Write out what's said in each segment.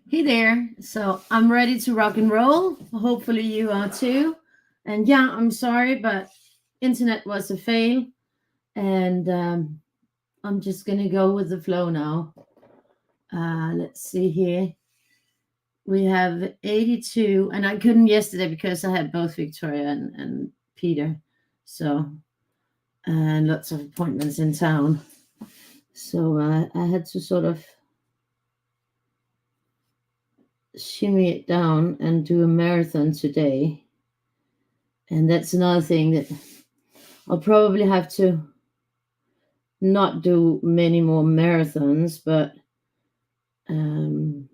Hey there. So I'm ready to rock and roll. Hopefully you are too. And yeah, I'm sorry, but internet was a fail. And I'm just going to go with the flow now. Let's see here. We have 82. And I couldn't yesterday because I had both Victoria and Peter. So, and lots of appointments in town. So I had to sort of shimmy it down and do a marathon today. And that's another thing that I'll probably have to not do many more marathons, but um,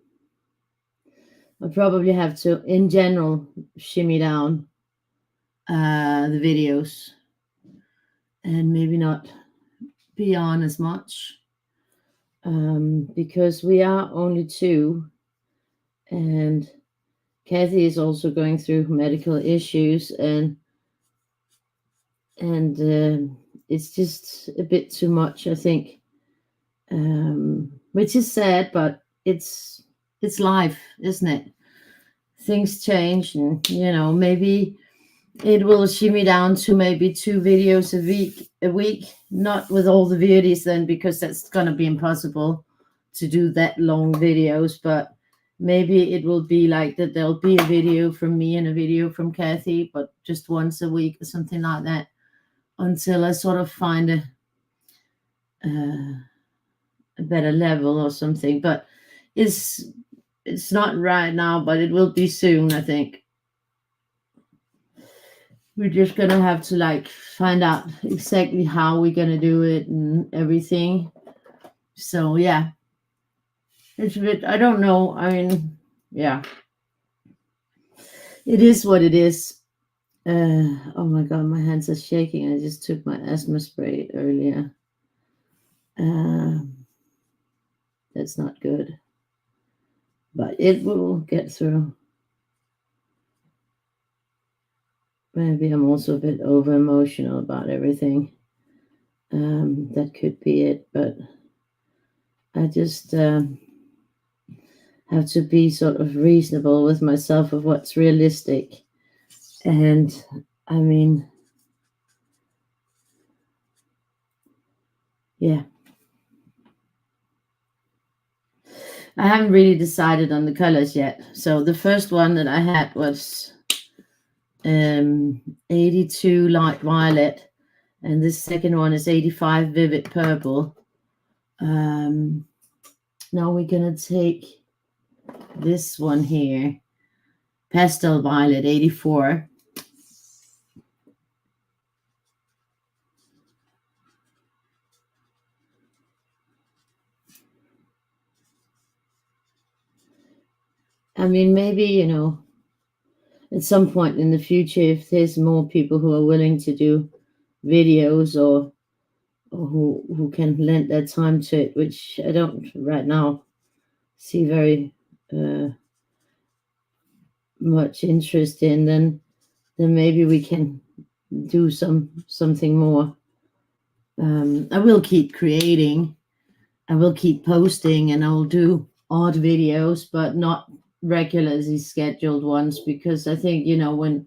I'll probably have to, in general, shimmy down the videos and maybe not be on as much because we are only two, and Kathy is also going through medical issues, and it's just a bit too much, I think, which is sad, but it's life, isn't it? Things change, and maybe it will shimmy down to maybe 2 videos a week, not with all the videos then, because that's going to be impossible to do that long videos, but maybe it will be like that there'll be a video from me and a video from Kathy, but just once a week or something like that, until I sort of find a better level or something. But it's not right now, but it will be soon, I think. We're just gonna have to like find out exactly how we're gonna do it and everything. So yeah, it's a bit, I don't know. I mean, yeah, it is what it is. Oh my god, my hands are shaking. I just took my asthma spray earlier. That's not good, but it will get through. Maybe I'm also a bit over emotional about everything. That could be it, but I just have to be sort of reasonable with myself of what's realistic. And I mean, yeah. I haven't really decided on the colors yet. So the first one that I had was 82 light violet, and this second one is 85 vivid purple. Now we're gonna take this one here, pastel violet 84. I mean, maybe, at some point in the future, if there's more people who are willing to do videos or who can lend their time to it, which I don't right now see very much interest in, then maybe we can do something more. I will keep creating, I will keep posting, and I'll do odd videos, but not regularly scheduled ones, because I think, when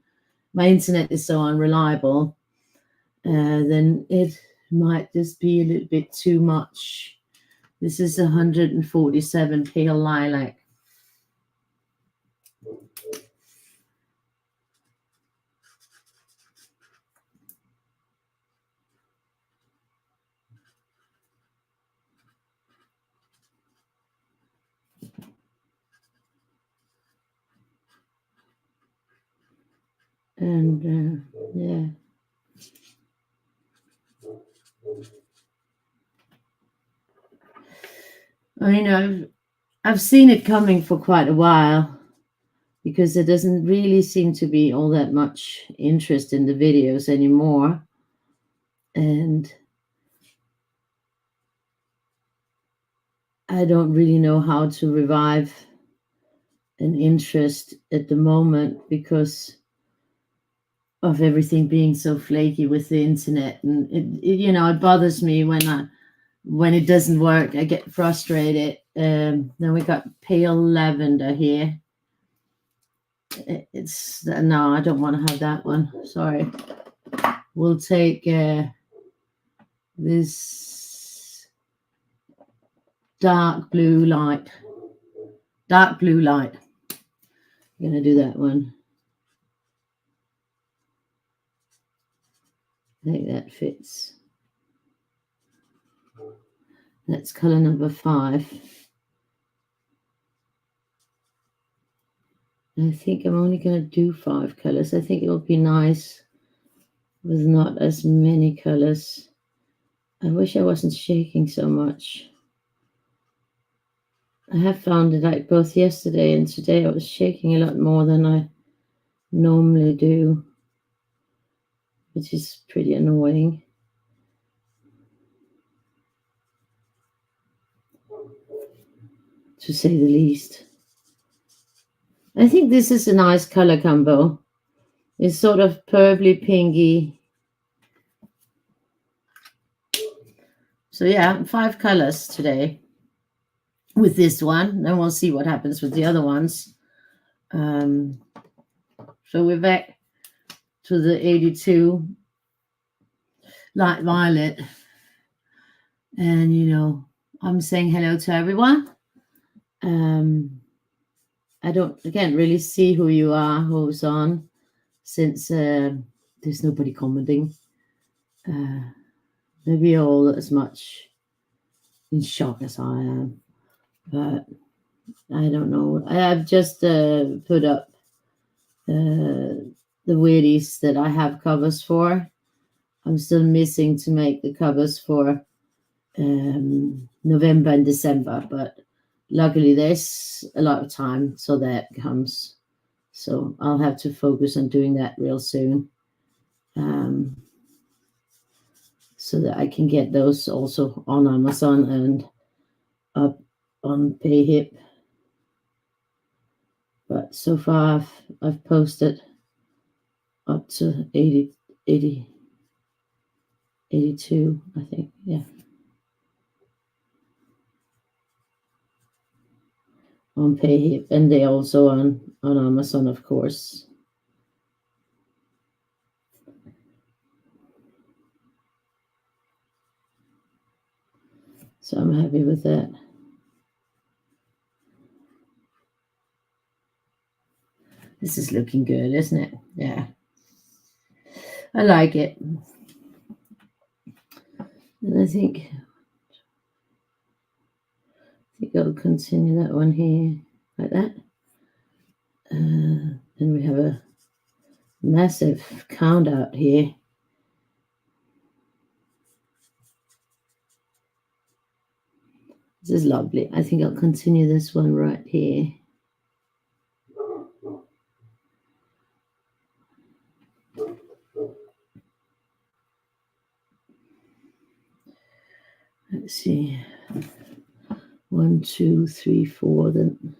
my internet is so unreliable, then it might just be a little bit too much. This is 147 pale lilac. And yeah. I mean, I've seen it coming for quite a while, because there doesn't really seem to be all that much interest in the videos anymore. And I don't really know how to revive an interest at the moment, because of everything being so flaky with the internet. And it bothers me when it doesn't work. I get frustrated, then we got pale lavender here. It's no, I don't want to have that one. Sorry. We'll take this dark blue light. Dark blue light. I'm gonna do that one. I think that fits. That's color number 5. I think I'm only going to do 5 colors. I think it will be nice with not as many colors. I wish I wasn't shaking so much. I have found it like both yesterday and today I was shaking a lot more than I normally do, which is pretty annoying. To say the least. I think this is a nice color combo. It's sort of purpley pinky. So yeah, 5 colors today with this one. Then we'll see what happens with the other ones. So we're back to the 82 light violet. And, you know, I'm saying hello to everyone. I can't really see who you are, who's on, since there's nobody commenting. Maybe you're all as much in shock as I am, but I don't know. I have just put up the Weirdies that I have covers for. I'm still missing to make the covers for November and December, but luckily there's a lot of time so that comes. So I'll have to focus on doing that real soon, so that I can get those also on Amazon and up on PayHip. But so far I've posted up to 82, I think. Yeah. On PayHip, and they also on Amazon, of course. So I'm happy with that. This is looking good, isn't it? Yeah. I like it. And I think I'll continue that one here, like that. Then we have a massive count out here. This is lovely. I think I'll continue this one right here. Let's see. 1, 2, 3, 4. Then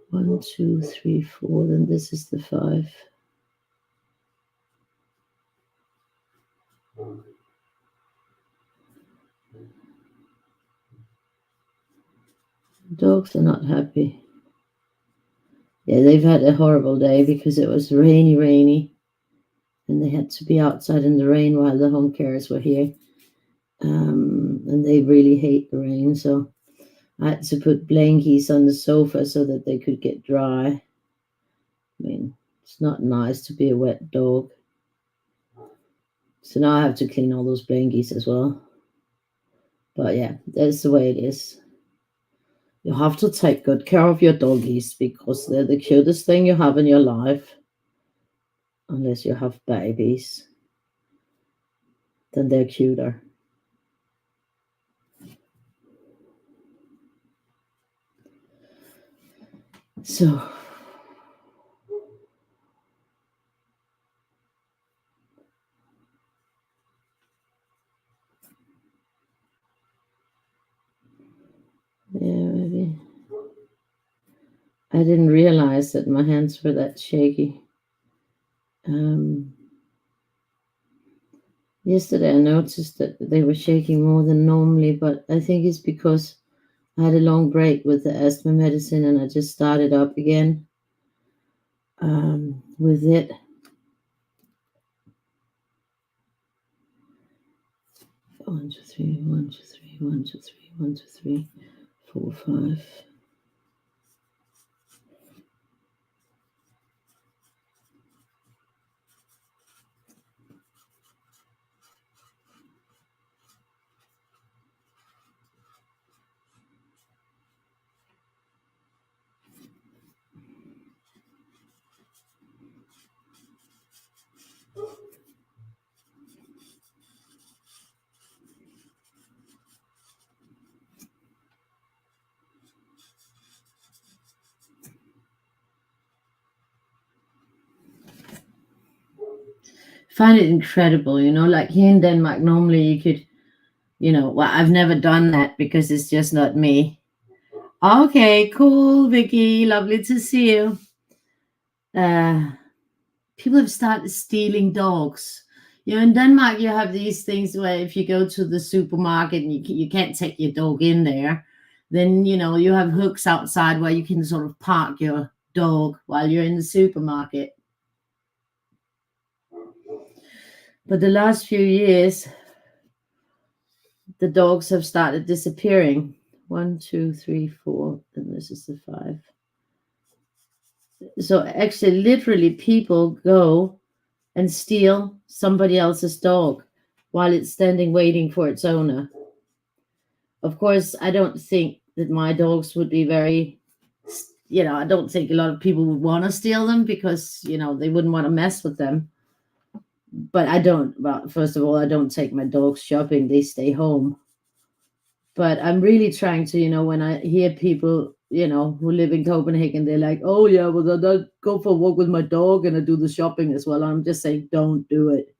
1, 2, 3, 4. Then this is the 5. Dogs are not happy. Yeah, they've had a horrible day because it was rainy, and they had to be outside in the rain while the home carers were here. And they really hate the rain, so I had to put blankies on the sofa so that they could get dry. I mean, it's not nice to be a wet dog. So now I have to clean all those blankies as well. But yeah, that's the way it is. You have to take good care of your doggies because they're the cutest thing you have in your life. Unless you have babies, then they're cuter. So yeah, maybe I didn't realize that my hands were that shaky. Yesterday I noticed that they were shaking more than normally, but I think it's because I had a long break with the asthma medicine, and I just started up again with it. One, two, three, 1, 2, 3, 1, 2, 3, 1, 2, 3, 4, 5. Find it incredible, like here in Denmark, normally you could, well, I've never done that because it's just not me. Okay, cool, Vicky. Lovely to see you. People have started stealing dogs. In Denmark, you have these things where if you go to the supermarket and you can't take your dog in there, then, you have hooks outside where you can sort of park your dog while you're in the supermarket. But the last few years, the dogs have started disappearing. 1, 2, 3, 4, and this is the 5. So actually, literally, people go and steal somebody else's dog while it's standing waiting for its owner. Of course, I don't think that my dogs would be very, I don't think a lot of people would want to steal them because, they wouldn't want to mess with them. But well, first of all, I don't take my dogs shopping, they stay home. But I'm really trying to, when I hear people, who live in Copenhagen, they're like, oh, yeah, well, I'll go for a walk with my dog and I do the shopping as well. I'm just saying, don't do it.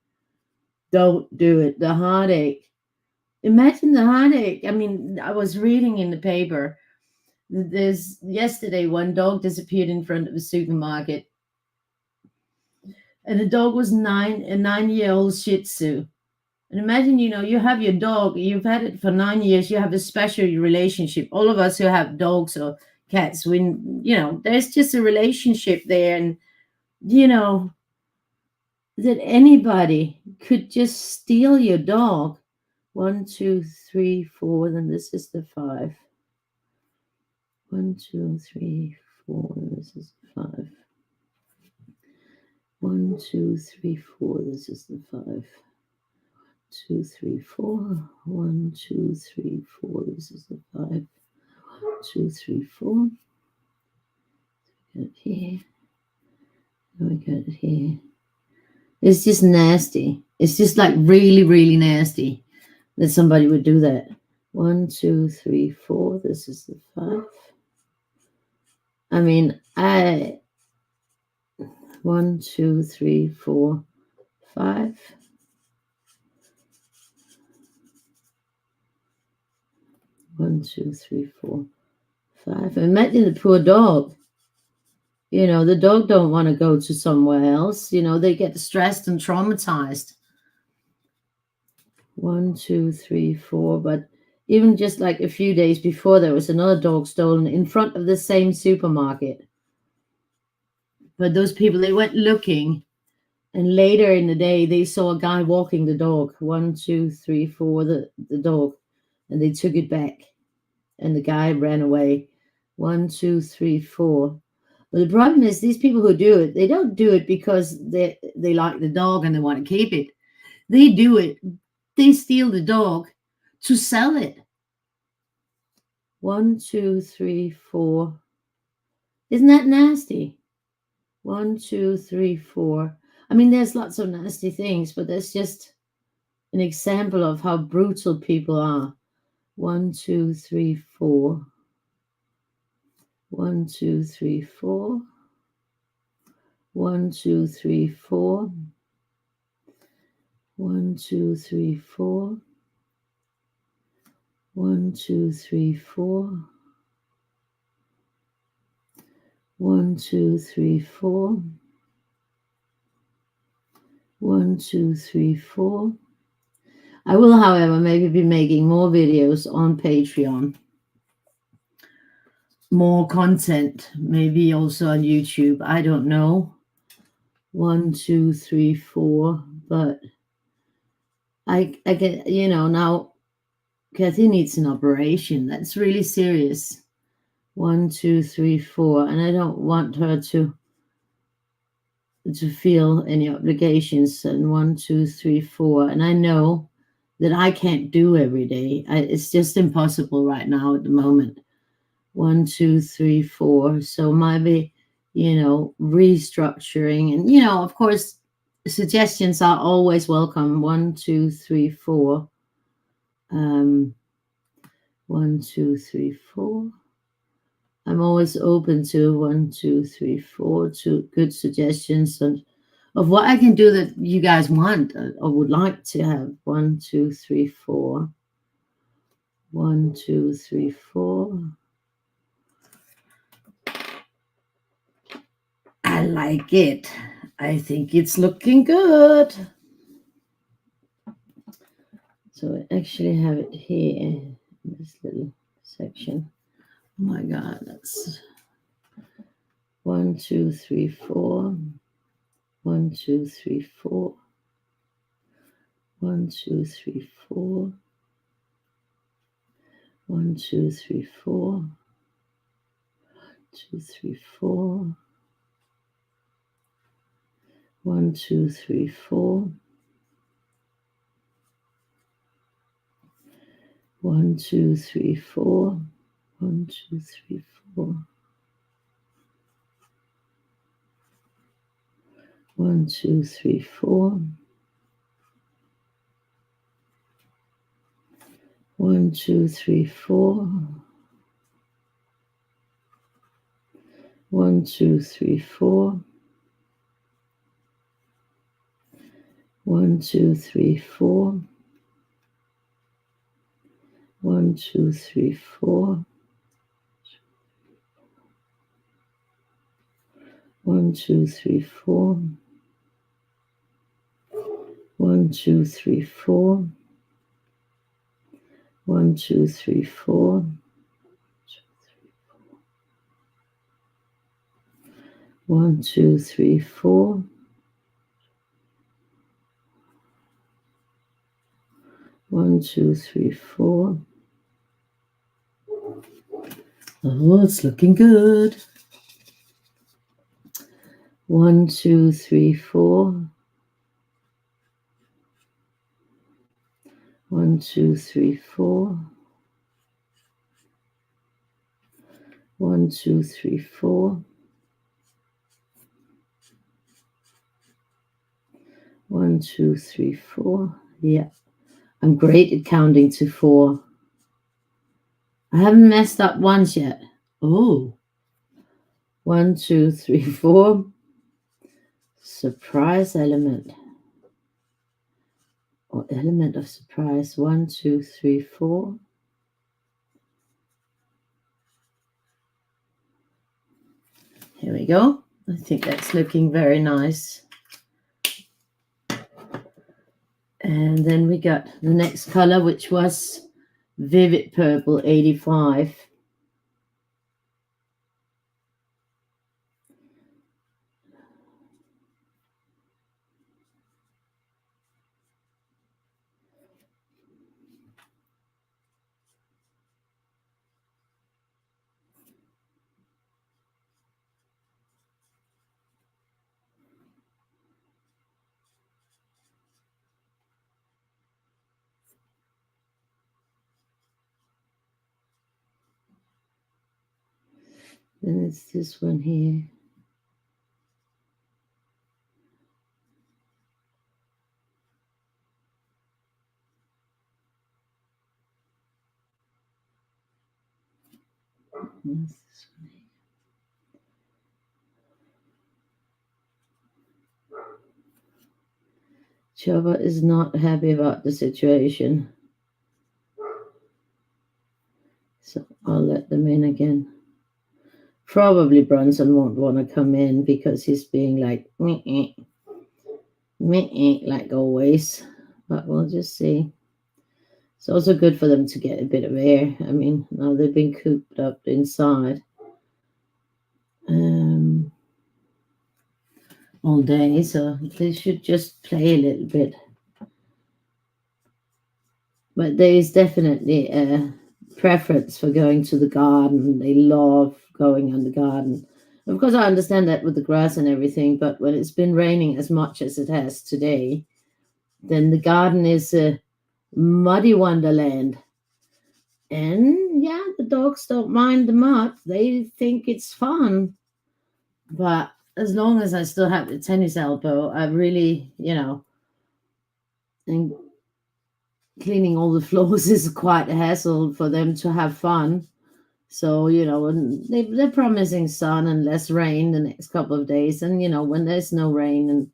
Don't do it. The heartache. Imagine the heartache. I mean, I was reading in the paper. There's yesterday one dog disappeared in front of a supermarket. And the dog was a 9-year-old Shih Tzu. And imagine, you have your dog, you've had it for 9 years, you have a special relationship. All of us who have dogs or cats, there's just a relationship there. And, that anybody could just steal your dog. 1, 2, 3, 4, then this is the 5. 1, 2, 3, 4, this is the 5. 1, 2, 3, 4, this is the 5. 2, 3, 4. 1, 2, 3, 4. This is the 5. 1, 2, 3, 4. Got it here. We got it here. It's just nasty. It's just like really, really nasty that somebody would do that. 1, 2, 3, 4. This is the 5. I mean, 1, 2, 3, 4, 5. 1, 2, 3, 4, 5. Imagine the poor dog. The dog don't want to go to somewhere else. They get stressed and traumatized. 1, 2, 3, 4. But even just like a few days before, there was another dog stolen in front of the same supermarket. But those people, they went looking. And later in the day, they saw a guy walking the dog. 1, 2, 3, 4, the dog. And they took it back. And the guy ran away. 1, 2, 3, 4. But the problem is these people who do it, they don't do it because they like the dog and they want to keep it. They do it. They steal the dog to sell it. 1, 2, 3, 4. Isn't that nasty? 1, 2, 3, 4. I mean, there's lots of nasty things, but that's just an example of how brutal people are. 1, 2, 3, 4. 1, 2, 3, 4. 1, 2, 3, 4. 1, 2, 3, 4. 1, 2, 3, 4. 1, 2, 3, 4. 1, 2, 3, 4. I will, however, maybe be making more videos on Patreon. more content, maybe also on YouTube. I don't know. 1, 2, 3, 4. But I get, now Kathy needs an operation. That's really serious. 1, 2, 3, 4. And I don't want her to feel any obligations. And 1, 2, 3, 4. And I know that I can't do every day. It's just impossible right now at the moment. 1, 2, 3, 4. So maybe, restructuring. And, of course, suggestions are always welcome. 1, 2, 3, 4. 1, 2, 3, 4. I'm always open to 1, 2, 3, 4 to good suggestions and of what I can do that you guys want or would like to have. 1, 2, 3, 4. 1, 2, 3, 4. I like it. I think it's looking good. So I actually have it here in this little section. Oh my God, that's 1, 2, 3, 4. 1, 2, 3, 4. 1, 2, 3, 4. 1, 2, 3, 4. 2, 3, 4. 1, 2, 3, 4. 1, 2, 3, 4. 1, 2, 3, 4. 1, 2, 3, 4. 1, 2, 3, 4. 1, 2, 3, 4. 1, 2, 3, 4. 1, 2, 3, 4. 1, 2, 3, 4. 1, 2, 3, 4. 1, 2, 3, 4. 1, 2, 3, 4. 1, 2, 3, 4. Oh, it's looking good. 1, 2, 3, 4. 1, 2, 3, 4. 1, 2, 3, 4. 1, 2, 3, 4. Yeah, I'm great at counting to 4. I haven't messed up once yet. Oh, 1, 2, 3, 4. Surprise element. Or element of surprise. 1, 2, 3, 4. Here we go. I think that's looking very nice. And then we got the next color, which was Vivid Purple 85. Then it's this one here. And this one here. Chava is not happy about the situation. So I'll let them in again. Probably Bronson won't want to come in because he's being like, meh, like always. But we'll just see. It's also good for them to get a bit of air. I mean, now they've been cooped up inside. um, all day, so they should just play a little bit. But there is definitely a preference for going to the garden. They love going in the garden. Of course, I understand that with the grass and everything, but when it's been raining as much as it has today, then the garden is a muddy wonderland. And yeah, the dogs don't mind the mud. They think it's fun. But as long as I still have the tennis elbow, I really, and cleaning all the floors is quite a hassle for them to have fun. So, and they're promising sun and less rain the next couple of days. And, when there's no rain and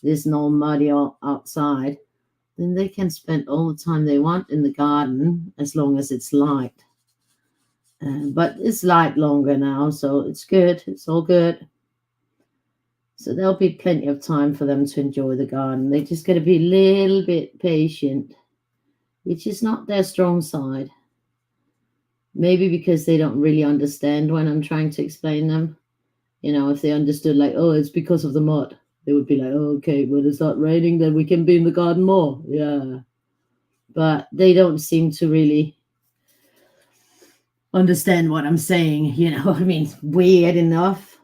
there's no muddy outside, then they can spend all the time they want in the garden as long as it's light. But it's light longer now, so it's good. It's all good. So there'll be plenty of time for them to enjoy the garden. They just got to be a little bit patient, which is not their strong side. Maybe because they don't really understand when I'm trying to explain them. If they understood, like, oh, it's because of the mud, they would be like, oh, okay, when it's not raining, then we can be in the garden more. Yeah. But they don't seem to really understand what I'm saying. I mean, weird enough.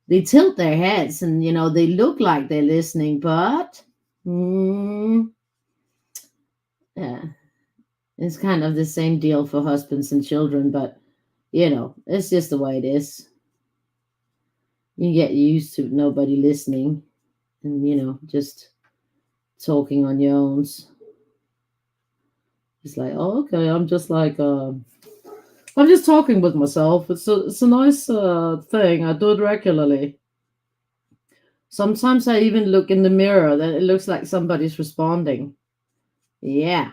They tilt their heads and, they look like they're listening, but yeah, it's kind of the same deal for husbands and children, but, it's just the way it is. You get used to nobody listening and, just talking on your own. It's like, oh, okay, I'm just like, I'm just talking with myself. It's a nice thing. I do it regularly. Sometimes I even look in the mirror, then it looks like somebody's responding. Yeah.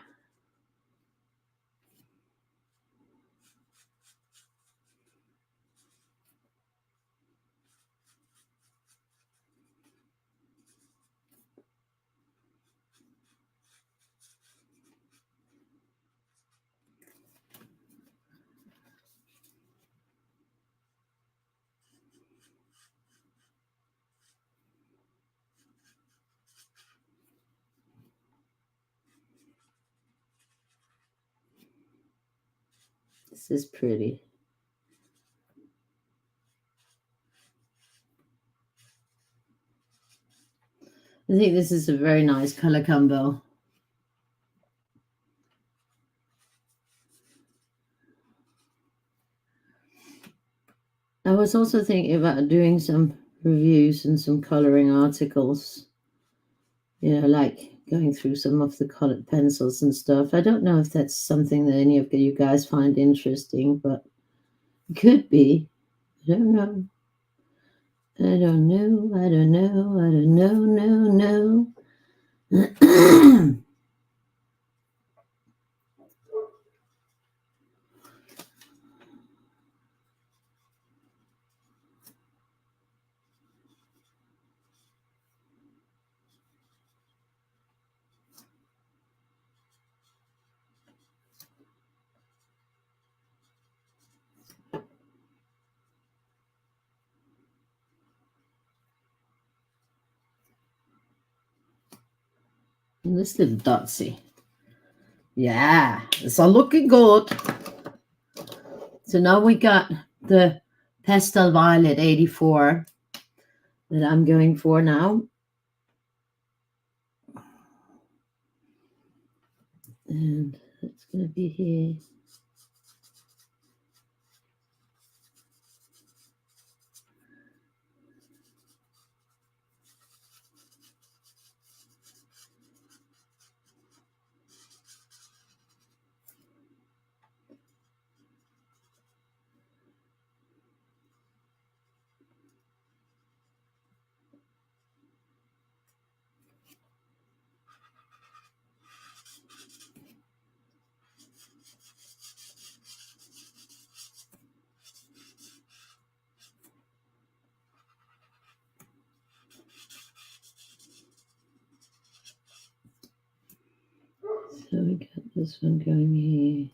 This is pretty. I think this is a very nice color combo. I was also thinking about doing some reviews and some coloring articles, like going through some of the colored pencils and stuff. I don't know if that's something that any of you guys find interesting, but it could be. I don't know. I don't know. I don't know. I don't know. No, no. This little dotsy. Yeah, it's all looking good. So now we got the Pastel Violet 84 that I'm going for now. And it's going to be here. So we got this one going here.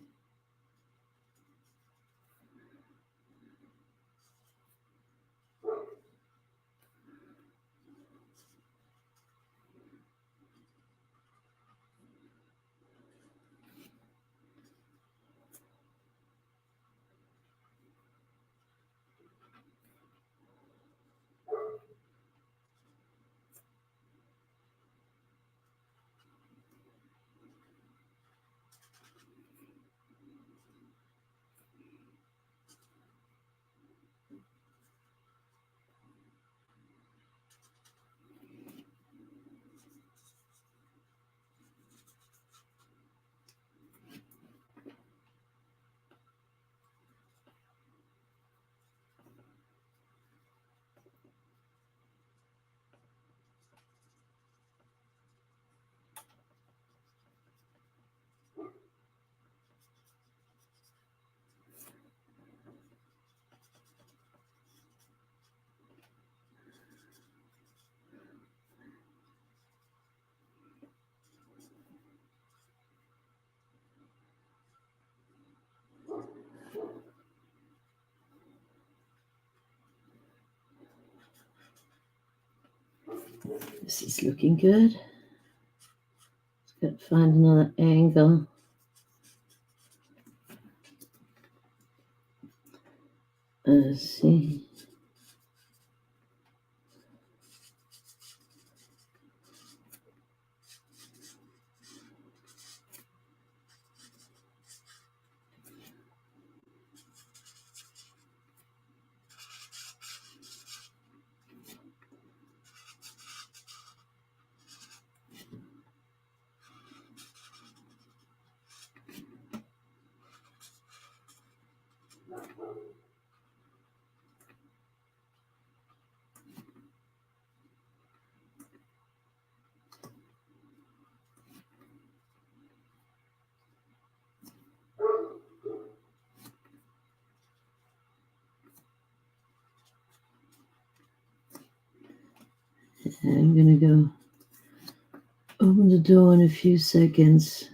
This is looking good. Let's go find another angle. Let's see. I'm gonna go open the door in a few seconds.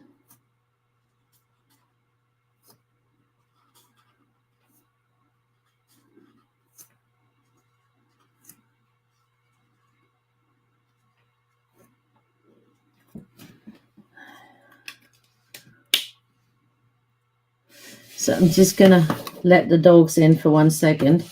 So I'm just gonna let the dogs in for 1 second.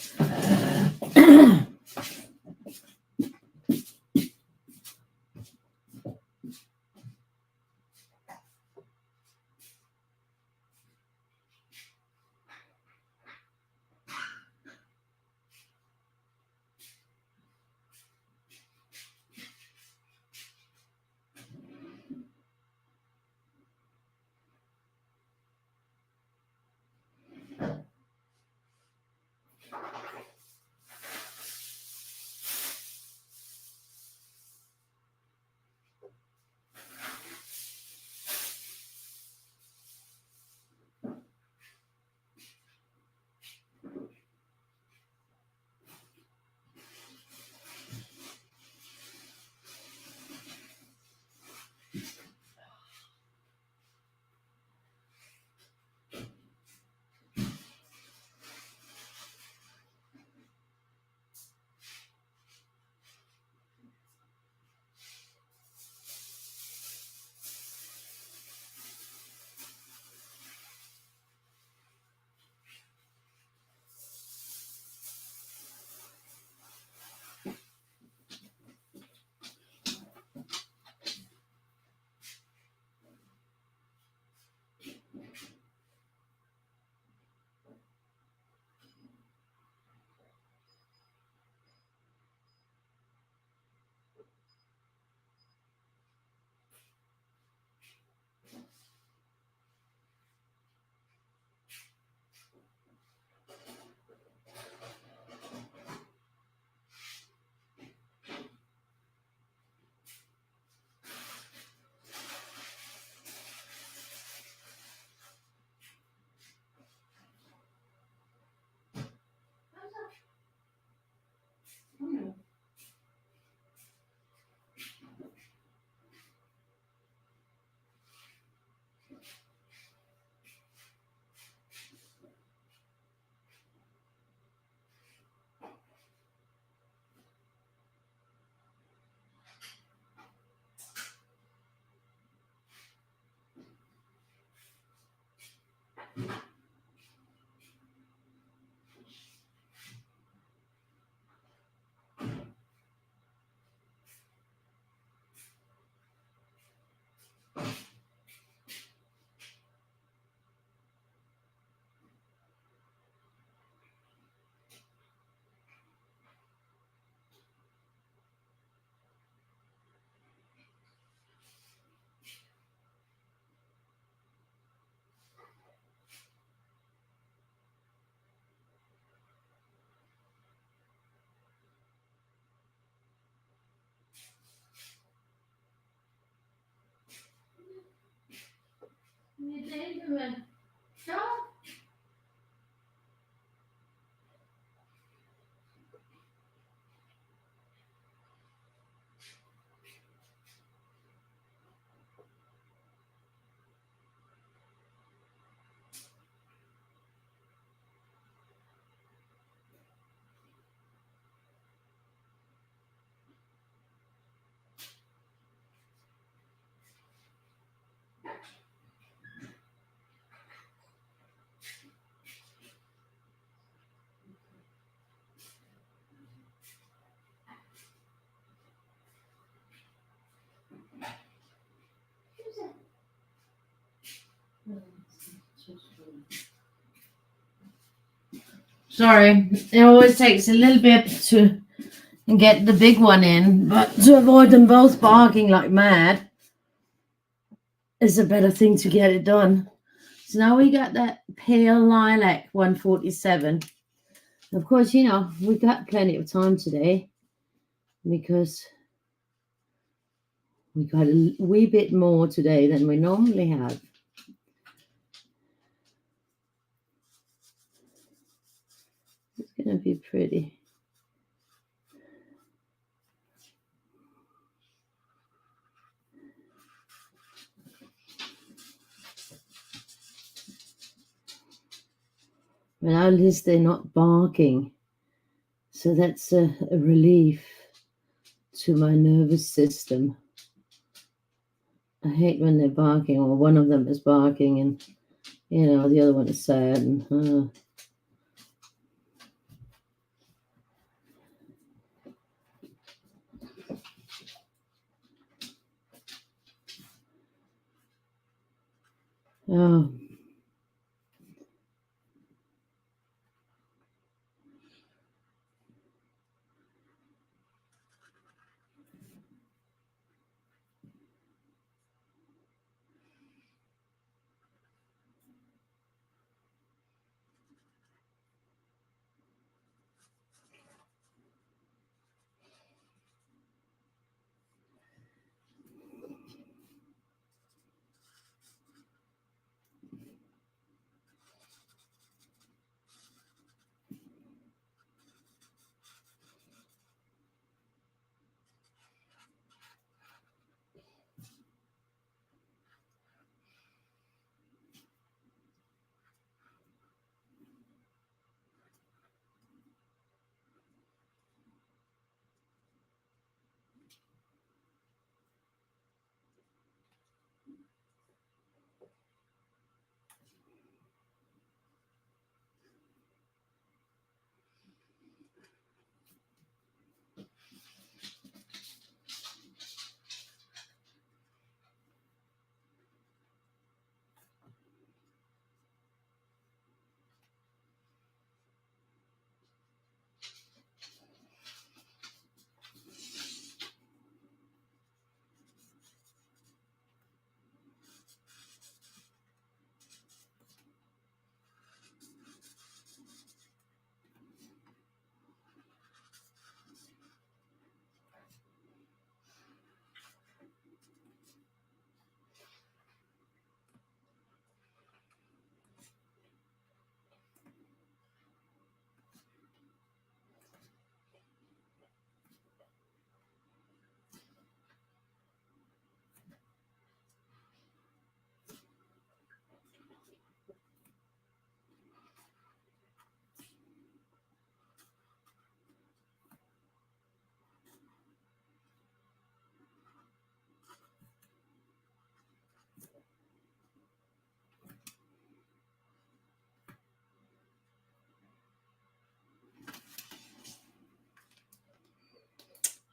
Sorry, it always takes a little bit to get the big one in, but to avoid them both barking like mad is a better thing to get it done. So now we got that pale lilac 147. Of course, you know, we got plenty of time today because we got a wee bit more today than we normally have. It's going to be pretty. Well, at least they're not barking. So that's a relief to my nervous system. I hate when they're barking, or one of them is barking and, you know, the other one is sad. And, oh.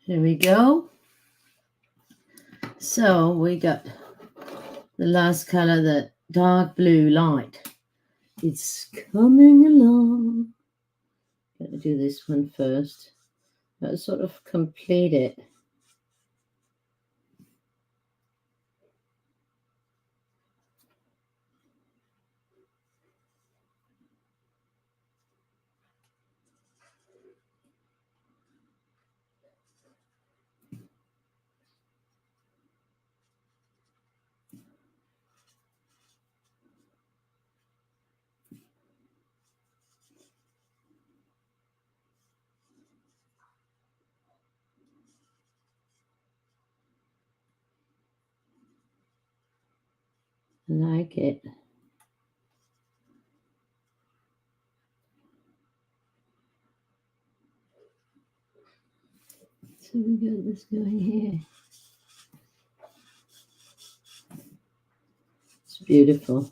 Here we go. So we got the last color, the dark blue light. It's coming along. Gonna do this one first. I'll sort of complete it. I like it. So we got this going here. It's beautiful.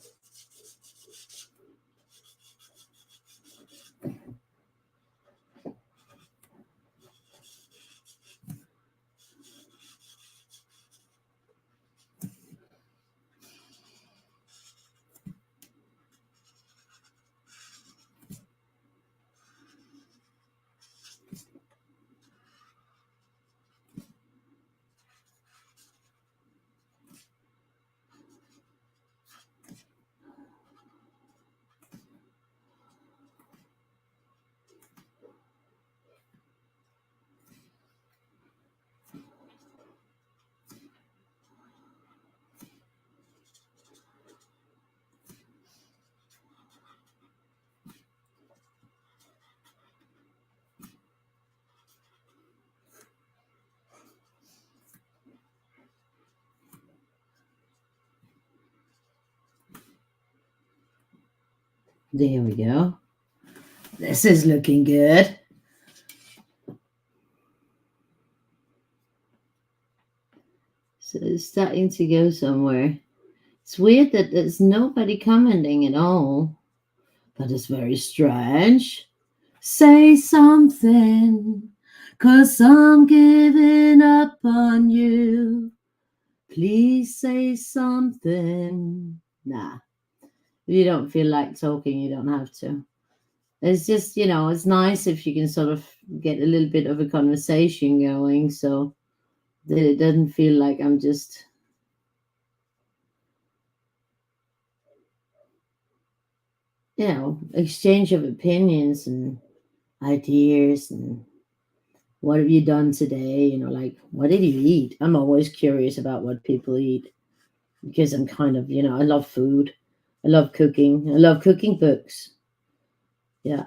There we go. This is looking good. So it's starting to go somewhere. It's weird that there's nobody commenting at all, but it's very strange. Say something, 'cause I'm giving up on you. Please say something. Nah, if you don't feel like talking, you don't have to. It's just, it's nice if you can sort of get a little bit of a conversation going so that it doesn't feel like I'm just, exchange of opinions and ideas and what have you done today? Like, what did you eat? I'm always curious about what people eat because I'm kind of, I love food. I love cooking. I love cooking books. Yeah.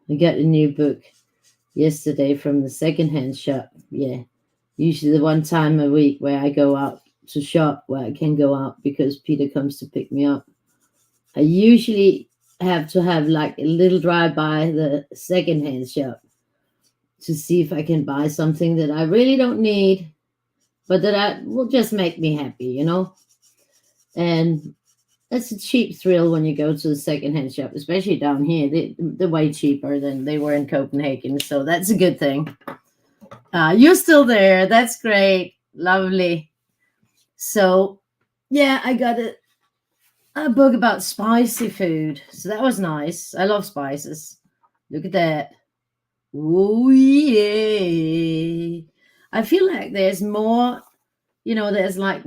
I got a new book yesterday from the secondhand shop. Yeah. Usually the one time a week where I go out to shop, where I can go out because Peter comes to pick me up. I usually have to have like a little drive by the secondhand shop to see if I can buy something that I really don't need, but that I will just make me happy, And it's a cheap thrill when you go to the secondhand shop, especially down here. They're way cheaper than they were in Copenhagen, so that's a good thing. You're still there. That's great. Lovely. So, yeah, I got a book about spicy food. So that was nice. I love spices. Look at that. Oh, yeah. I feel like there's more, there's like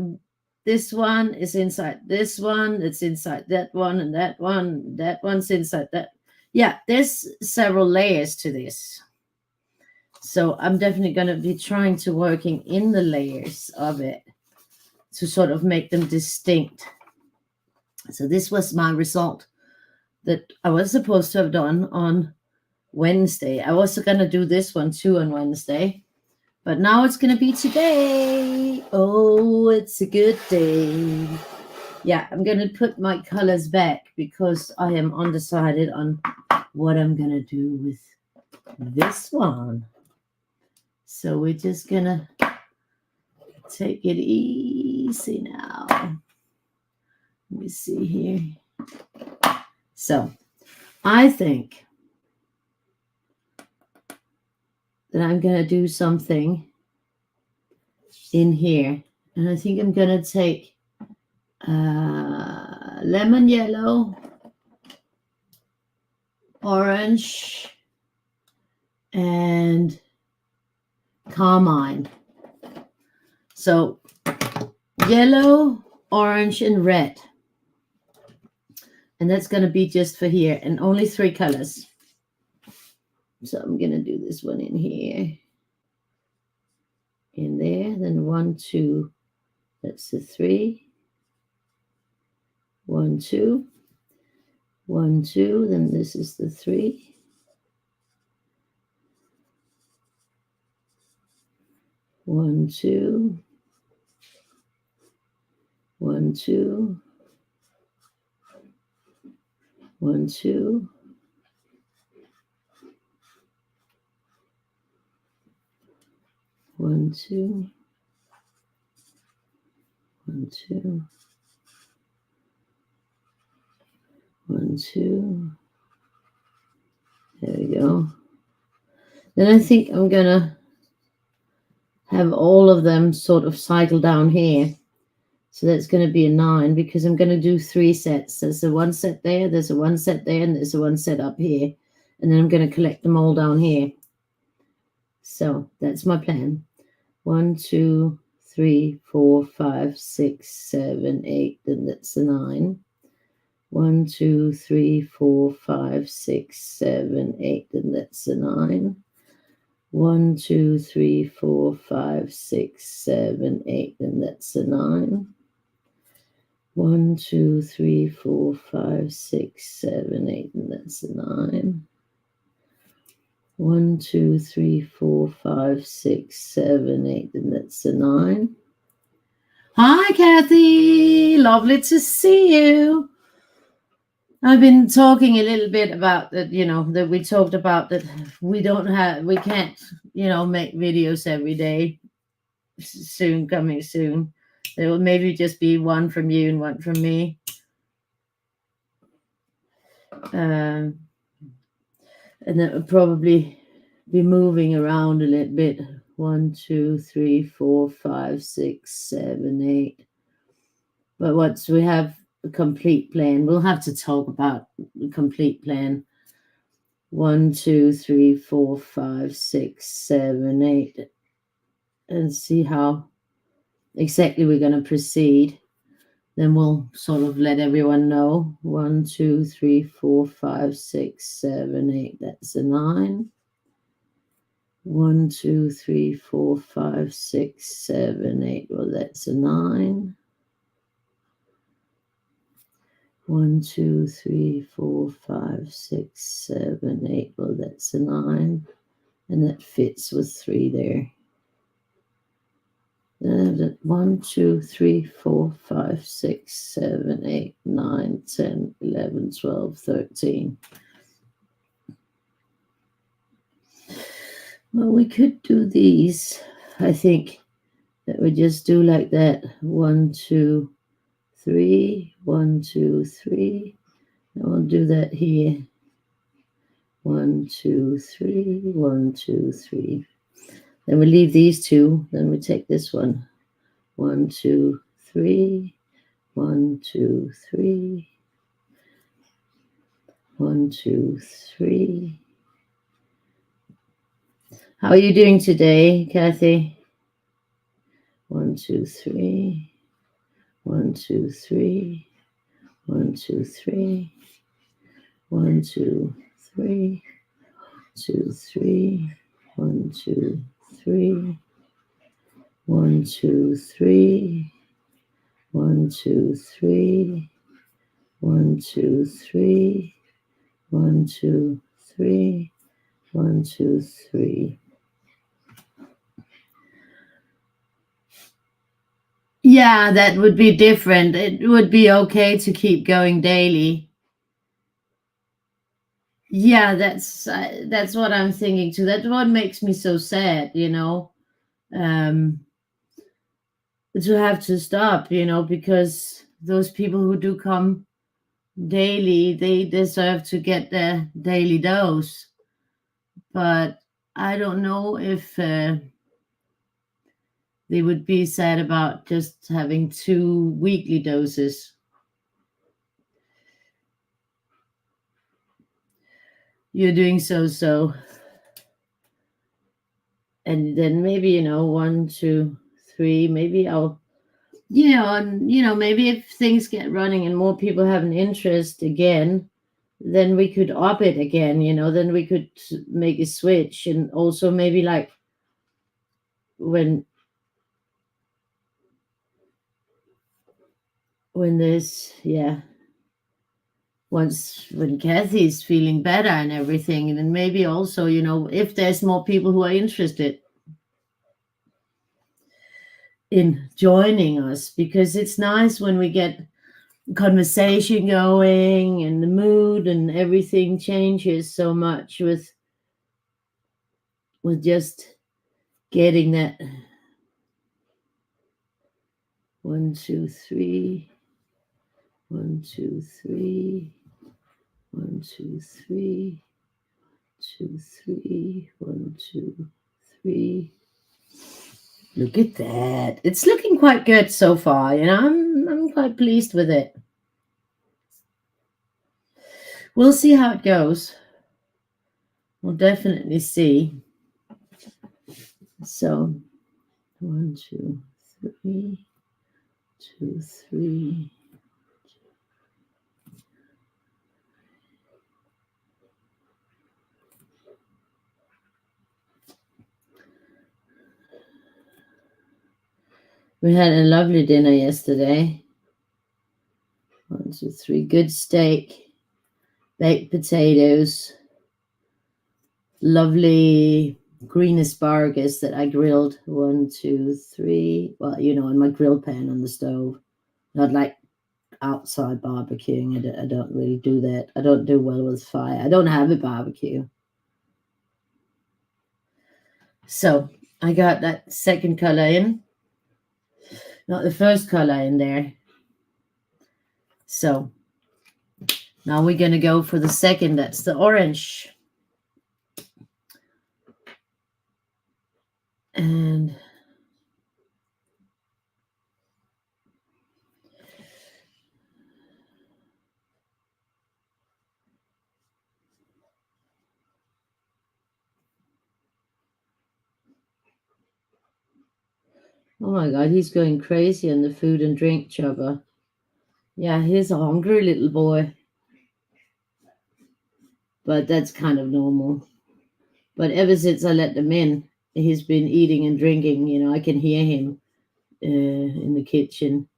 this one is inside this one, it's inside that one, and that one's inside that. Yeah, there's several layers to this. So I'm definitely going to be trying to working in the layers of it to sort of make them distinct. So this was my result that I was supposed to have done on Wednesday. I was going to do this one too on Wednesday, but now it's going to be today. Oh, it's a good day. Yeah, I'm going to put my colors back because I am undecided on what I'm going to do with this one. So we're just going to take it easy now. Let me see here. So I think that I'm going to do something in here. And I think I'm going to take lemon yellow, orange, and carmine. So yellow, orange, and red. And that's going to be just for here, and only 3 colors. So I'm going to do this one in here, in there, then 1, 2, that's the 3, 1, 2, 1, 2, then this is the 3, 1, 2, 1, 2, 1, 2, 1, 2, 1, 2, 1, 2. There we go. Then I think I'm gonna have all of them sort of cycle down here. So that's going to be a 9 because I'm going to do 3 sets. There's a 1 set there, there's a 1 set there, and there's a 1 set up here. And then I'm going to collect them all down here. So that's my plan. 1, 2, 3, 4, 5, 6, 7, 8. Then that's a 9. 1, 2, 3, 4, 5, 6, 7, 8. Then that's a 9. 1, 2, 3, 4, 5, 6, 7, 8. Then that's a 9. 1, 2, 3, 4, 5, 6, 7, 8, and that's a 9. 1, 2, 3, 4, 5, 6, 7, 8, and that's a 9. Hi, Kathy. Lovely to see you. I've been talking a little bit about that, that we talked about that we can't, make videos every day. Soon, coming soon. There will maybe just be one from you and one from me. And that will probably be moving around a little bit. 1, 2, 3, 4, 5, 6, 7, 8. But once we have a complete plan, we'll have to talk about the complete plan. 1, 2, 3, 4, 5, 6, 7, 8, and see how exactly we're going to proceed. Then we'll sort of let everyone know. 1, 2, 3, 4, 5, 6, 7, 8. That's a 9. 1, 2, 3, 4, 5, 6, 7, 8. Well, that's a 9. 1, 2, 3, 4, 5, 6, 7, 8. Well, that's a 9. And that fits with 3 there. 1, 2, 3, 4, 5, 6, 7, 8, 9, 10, 11, 12, 13. Well, we could do these. I think that we just do like that. 1, 2, 3, 1, 2, 3. And we'll do that here. 1, 2, 3, 1, 2, 3. Then we leave these two. Then we take this one. 1, 2, 3. 1, 2, 3. 1, 2, 3. How are you doing today, Kathy? 1, 2, 3. 1, 2, 3. 1, 2, 3. 1, 2, 3. 2, 3. 1, 2, 3. 1, 2, 3. 1, 2, 3. 1, 2, 3. 1, 2, 3. 1, 2, 3. Yeah, that would be different. It would be okay to keep going daily. Yeah, that's what I'm thinking too. That's what makes me so sad, to have to stop, because those people who do come daily, they deserve to get their daily dose. But I don't know if they would be sad about just having 2 weekly doses. You're doing so. And then maybe, 1, 2, 3, maybe I'll, and, maybe if things get running and more people have an interest again, then we could up it again, then we could make a switch. And also maybe like when there's, when Kathy's feeling better and everything, and then maybe also, if there's more people who are interested in joining us, because it's nice when we get conversation going and the mood and everything changes so much with just getting that. 1, 2, 3. 1, 2, 3. 1, 2, 3. 2, 3. 1, 2, 3. Look at that. It's looking quite good so far. I'm quite pleased with it. We'll see how it goes. We'll definitely see. So 1, 2, 3. 2, 3. We had a lovely dinner yesterday. 1, 2, 3. Good steak, baked potatoes, lovely green asparagus that I grilled 1, 2, 3. Well, in my grill pan on the stove. Not like outside barbecuing. I don't really do that. I don't do well with fire. I don't have a barbecue. So I got that second color in, not the first color in there. So now we're going to go for the second. That's the orange. And oh my God, he's going crazy on the food and drink chopper. Yeah, he's a hungry little boy. But that's kind of normal. But ever since I let them in, he's been eating and drinking. I can hear him in the kitchen.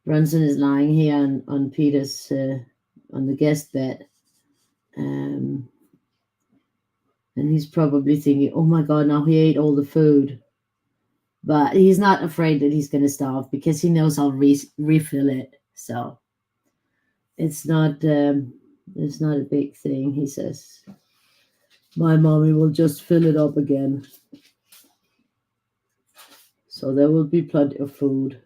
Brunson is lying here on Peter's, on the guest bed. And he's probably thinking, oh my God, now he ate all the food. But he's not afraid that he's going to starve because he knows I'll refill it. So it's not a big thing, he says. My mommy will just fill it up again. So there will be plenty of food.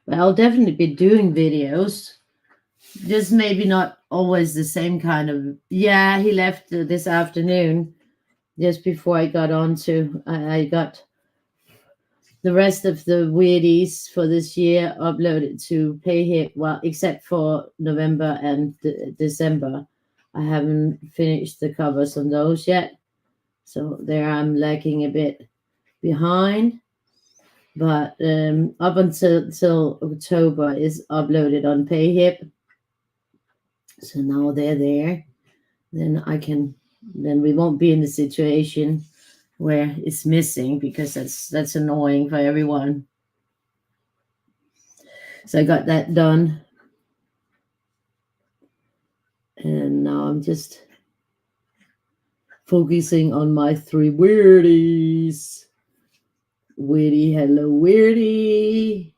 But I'll definitely be doing videos. Just maybe not always the same kind of. Yeah, he left this afternoon, just before I got on to. I got the rest of the Weirdies for this year uploaded to PayHip. Well, except for November and December, I haven't finished the covers on those yet. So there I'm lagging a bit behind. But up until October is uploaded on PayHip. So now they're there. Then we won't be in the situation where it's missing, because that's annoying for everyone. So I got that done. And now I'm just focusing on my 3 Weirdies. Weirdie, hello, Weirdie.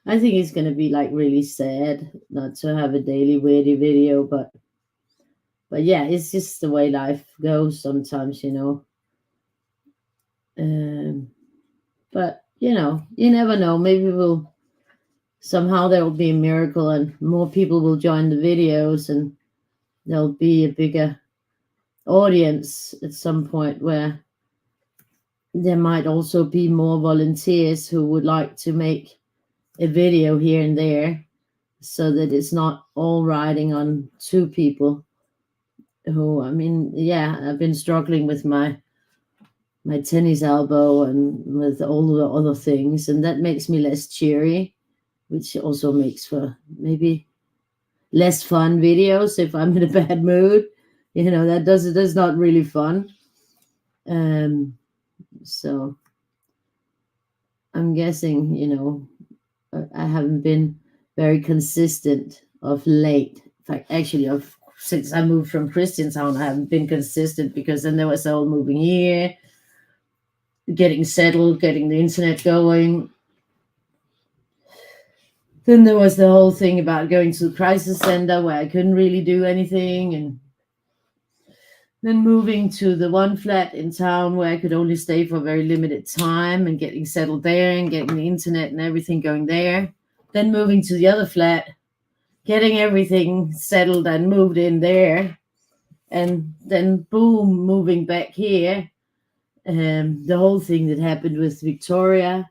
I think it's going to be like really sad not to have a daily Weirdie video, but yeah, it's just the way life goes sometimes, But you never know. Maybe somehow there will be a miracle and more people will join the videos and there'll be a bigger audience at some point, where there might also be more volunteers who would like to make a video here and there, so that it's not all riding on 2 people who, I've been struggling with my tennis elbow and with all the other things, and that makes me less cheery, which also makes for maybe less fun videos if I'm in a bad mood. That's not really fun. So I'm guessing, I haven't been very consistent of late. In fact, actually, since I moved from Christianstown, I haven't been consistent, because then there was the whole moving here, getting settled, getting the internet going. Then there was the whole thing about going to the crisis center where I couldn't really do anything, and then moving to the one flat in town where I could only stay for a very limited time, and getting settled there and getting the internet and everything going there. Then moving to the other flat, getting everything settled and moved in there. And then boom, moving back here. The whole thing that happened with Victoria,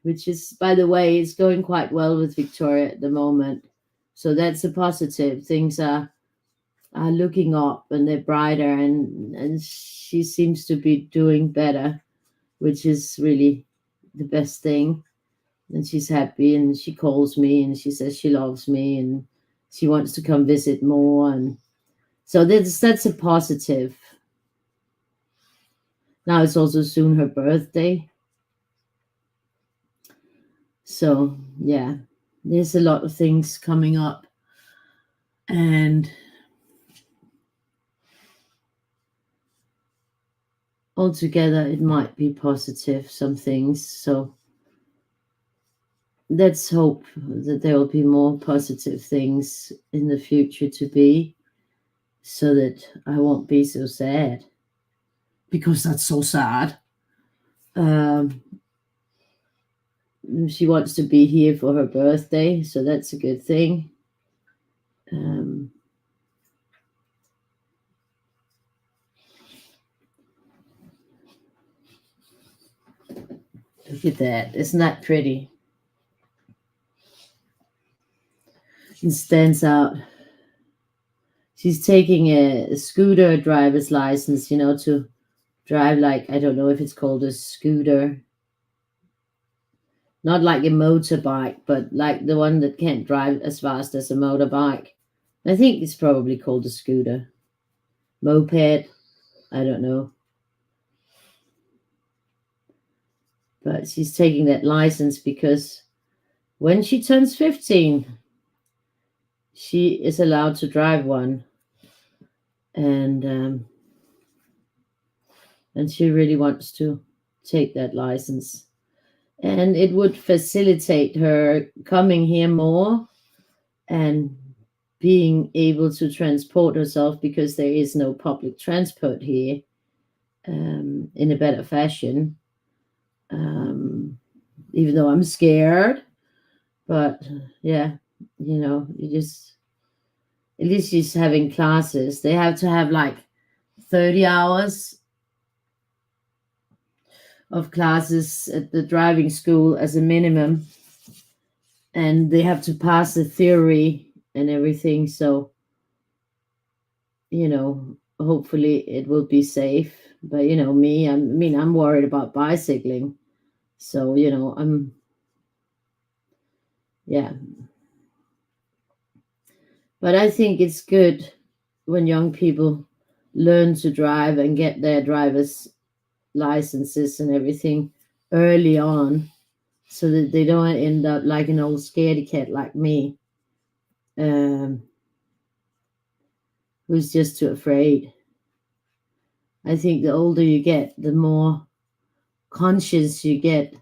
which is, by the way, it's going quite well with Victoria at the moment. So that's a positive. are looking up and they're brighter, and she seems to be doing better, which is really the best thing. And she's happy, and she calls me and she says she loves me and she wants to come visit more, and so that's a positive. Now it's also soon her birthday, so yeah, there's a lot of things coming up, and altogether it might be positive, some things. So let's hope that there will be more positive things in the future to be, so that I won't be so sad, because that's so sad. um, she wants to be here for her birthday, so that's a good thing. um, Look at that, isn't that pretty? It stands out. She's taking a scooter driver's license, to drive, like, I don't know if it's called a scooter, not like a motorbike, but like the one that can't drive as fast as a motorbike. I think it's probably called a scooter, moped, I don't know. But she's taking that license because when she turns 15, she is allowed to drive one, and and she really wants to take that license. And it would facilitate her coming here more and being able to transport herself, because there is no public transport here, in a better fashion. Um, Even though I'm scared, but yeah, you just, at least she's having classes. They have to have like 30 hours of classes at the driving school as a minimum, and they have to pass the theory and everything. So, hopefully it will be safe. But me, I'm worried about bicycling. So, yeah. But I think it's good when young people learn to drive and get their driver's licenses and everything early on, so that they don't end up like an old scaredy cat like me, um, who's just too afraid. I think the older you get, the more conscious you get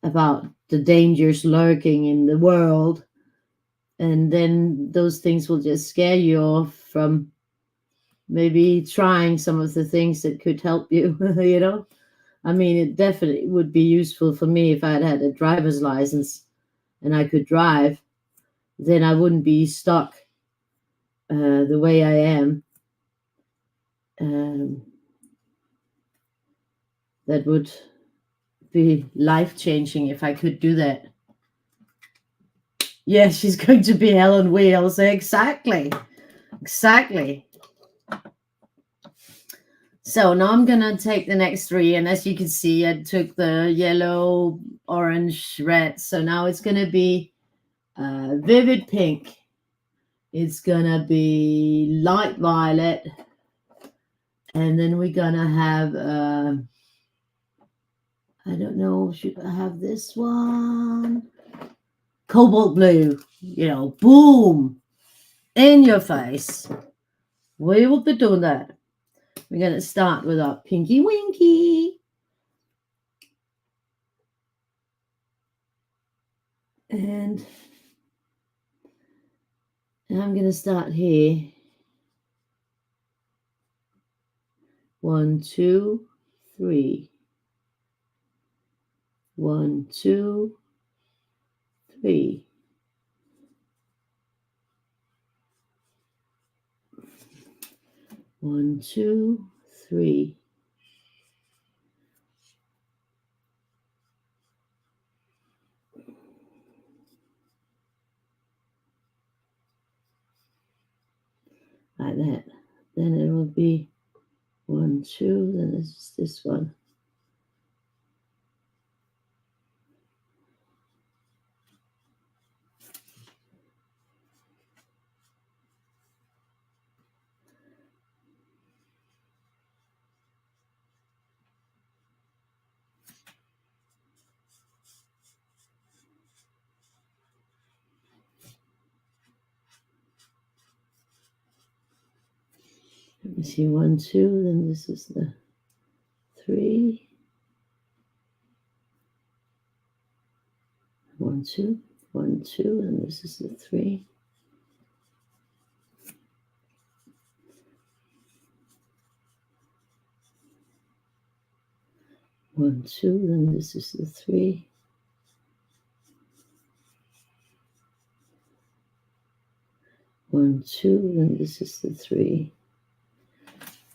about the dangers lurking in the world. And then those things will just scare you off from maybe trying some of the things that could help you, I mean, it definitely would be useful for me if I had had a driver's license and I could drive. Then I wouldn't be stuck the way I am. Um, that would be life changing if I could do that. Yeah, she's going to be hell on wheels. Exactly. Exactly. So now I'm going to take the next three. And as you can see, I took the yellow, orange, red. So now it's going to be vivid pink. It's going to be light violet. And then we're going to have, I don't know, should I have this one? Cobalt blue. Boom. In your face. We will be doing that. We're going to start with our Pinky Winky. And I'm going to start here. 1, 2, 3. 1, 2, 3. 1, 2, 3. like that. Then it will be 1, 2, then it's this one. Let me see, 1, 2, then this is the 3. 1, 2, 1, 2, and this is the 3. 1, 2, then this is the 3. 1, 2, then this is the 3.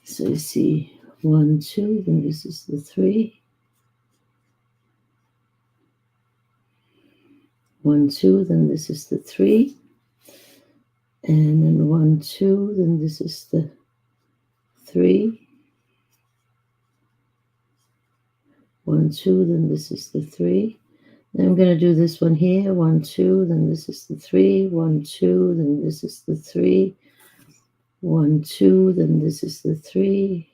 So you see 1, 2, then this is the 3. 1, 2, then this is the 3. And then 1, 2, then this is the 3. 1, 2, then this is the 3. Then I'm going to do this one here. 1, 2, then this is the 3. 1, 2, then this is the 3. 1, 2, then this is the 3.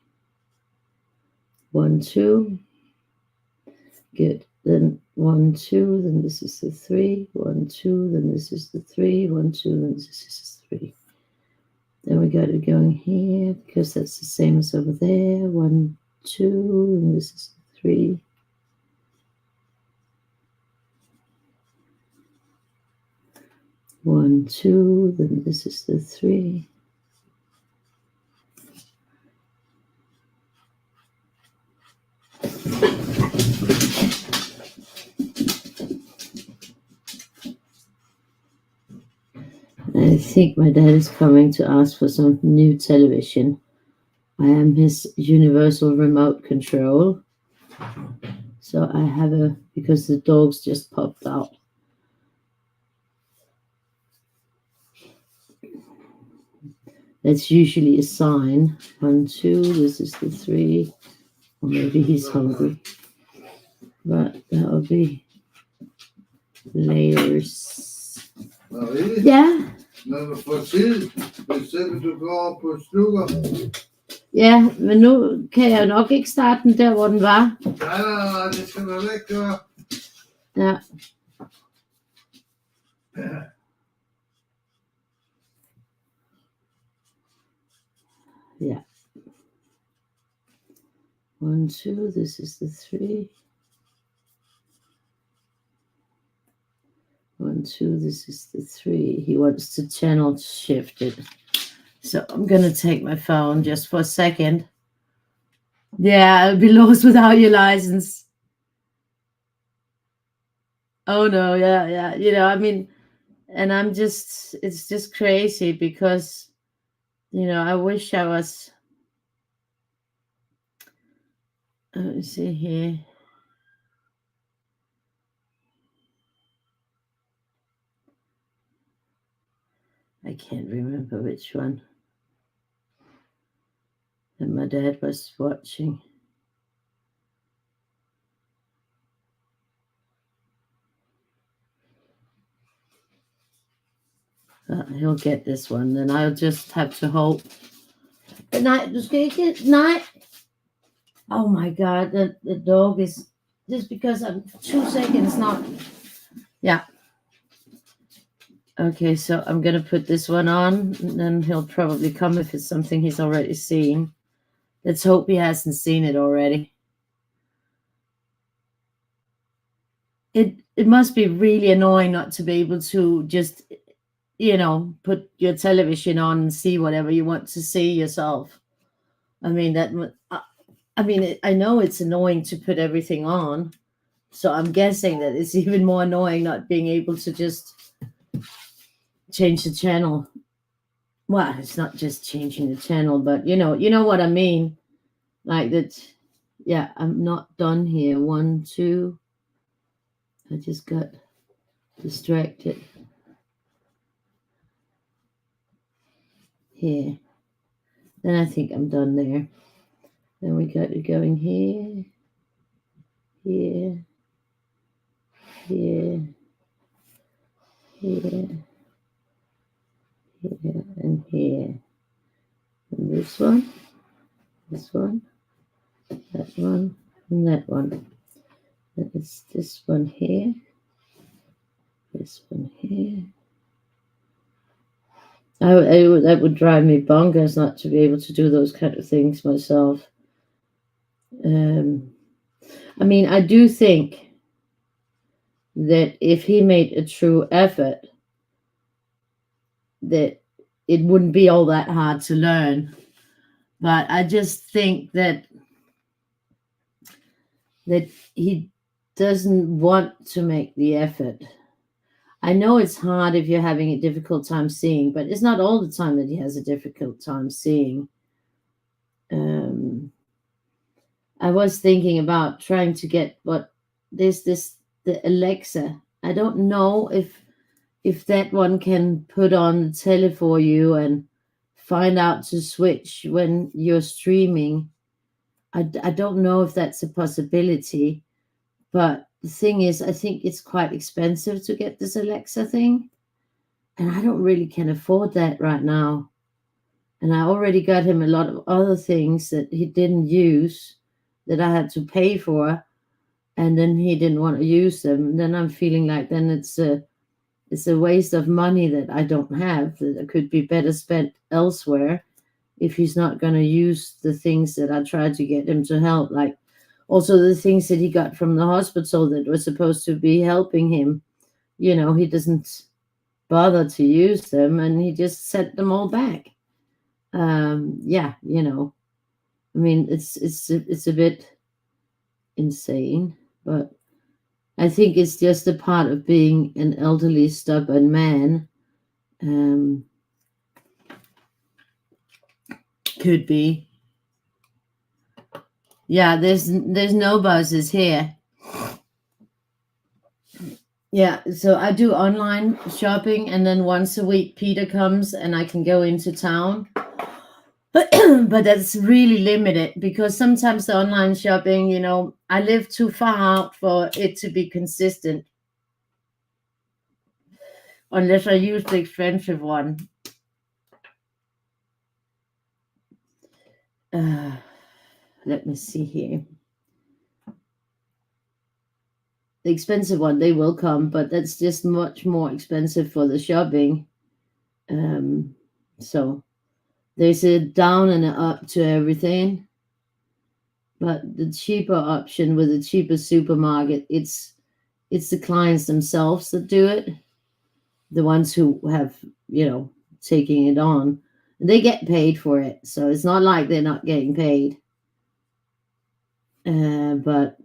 1, 2. Good. Then 1, 2, then this is the 3. 1, 2, then this is the 3. 1, 2, then this is the 3. Then we got it going here because that's the same as over there. 1, 2, and this is the 3. 1, 2, then this is the 3. I think my dad is coming to ask for some new television. I am his universal remote control. So I have because the dogs just popped out. That's usually a sign. 1, 2, this is the 3. Or maybe he's hungry. But that'll be later. Ja. Når du får tid, hvis du går på slukker. Ja, men nu kan jeg nok ikke starte den der, hvor den var. Nej, det skal du ikke gøre. Ja. Ja. 1, 2, this is the 3. 1, 2, this is the 3. He wants to channel shift it. So I'm going to take my phone just for a second. Yeah, I'll be lost without your license. Oh, no, yeah. You know, I mean, and it's just crazy because, you know, I wish I was, let me see here. I can't remember which one. And my dad was watching. He'll get this one, then I'll just have to hope. Good night, good night. Oh my God, the dog is just because I'm 2 seconds not. Yeah. Okay, so I'm gonna put this one on, and then he'll probably come if it's something he's already seen. Let's hope he hasn't seen it already. It must be really annoying not to be able to just, you know, put your television on and see whatever you want to see yourself. I mean, I know it's annoying to put everything on, so I'm guessing that it's even more annoying not being able to just change the channel. Well, it's not just changing the channel, but you know what I mean. Like that. Yeah, I'm not done here. 1, 2. I just got distracted. Here. Then I think I'm done there. Then we got it going here, here, here, here, here, and here. And this one, that one, and that one. And it's this one here, this one here. That would drive me bonkers not to be able to do those kind of things myself. I mean, I do think that if he made a true effort, that it wouldn't be all that hard to learn. But I just think that he doesn't want to make the effort. I know it's hard if you're having a difficult time seeing, but it's not all the time that he has a difficult time seeing. I was thinking about trying to get the Alexa. I don't know if that one can put on the tele for you and find out to switch when you're streaming. I don't know if that's a possibility, but the thing is, I think it's quite expensive to get this Alexa thing, and I don't really can afford that right now. And I already got him a lot of other things that he didn't use that I had to pay for, and then he didn't want to use them. And then I'm feeling like then it's a waste of money that I don't have, that could be better spent elsewhere if he's not going to use the things that I tried to get him to help, like also the things that he got from the hospital that were supposed to be helping him. He doesn't bother to use them, and he just sent them all back. Yeah, I mean, it's a bit insane, but I think it's just a part of being an elderly, stubborn man. Could be. Yeah, there's no buses here. Yeah, so I do online shopping, and then once a week Peter comes and I can go into town. But that's really limited because sometimes the online shopping, I live too far out for it to be consistent. Unless I use the expensive one. Let me see here. The expensive one, they will come, but that's just much more expensive for the shopping. So there's a down and an up to everything. But the cheaper option with the cheaper supermarket, it's the clients themselves that do it. The ones who have, taking it on. They get paid for it. So it's not like they're not getting paid. But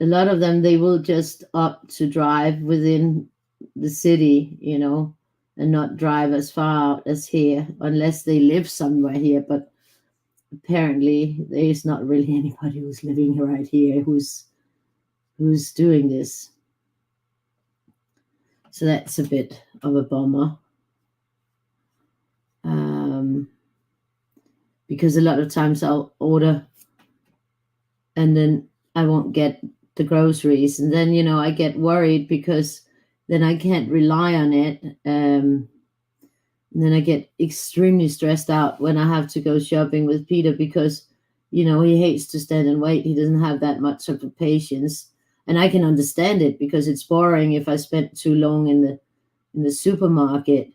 a lot of them, they will just opt to drive within the city, and not drive as far out as here, unless they live somewhere here. But apparently, there's not really anybody who's living right here who's doing this. So that's a bit of a bummer. Because a lot of times I'll order and then I won't get the groceries, and then I get worried because then I can't rely on it, and then I get extremely stressed out when I have to go shopping with Peter because he hates to stand and wait. He doesn't have that much of a patience, and I can understand it because it's boring if I spent too long in the supermarket,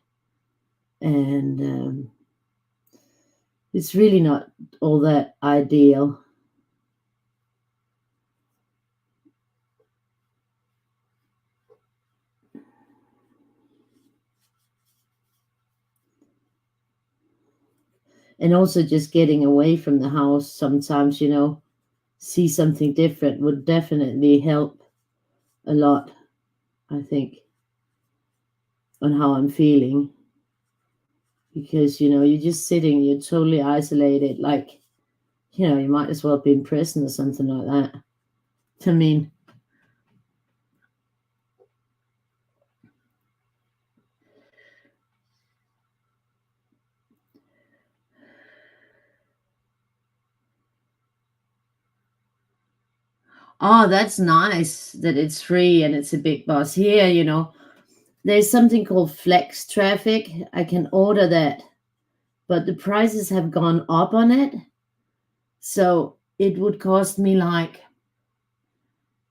and it's really not all that ideal. And also just getting away from the house sometimes, see something different would definitely help a lot, I think, on how I'm feeling. Because, you're just sitting, you're totally isolated, like, you might as well be in prison or something like that. I mean, Oh, that's nice that it's free and it's a big bus. Here, there's something called flex traffic. I can order that, but the prices have gone up on it. So it would cost me like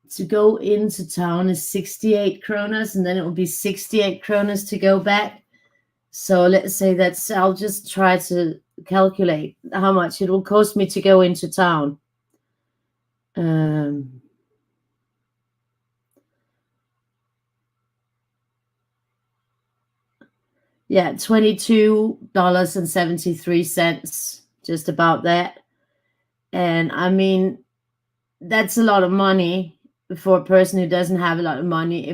to go into town is 68 kronas, and then it will be 68 kronas to go back. So let's say I'll just try to calculate how much it will cost me to go into town. Yeah, $22.73, just about that. And I mean, that's a lot of money for a person who doesn't have a lot of money.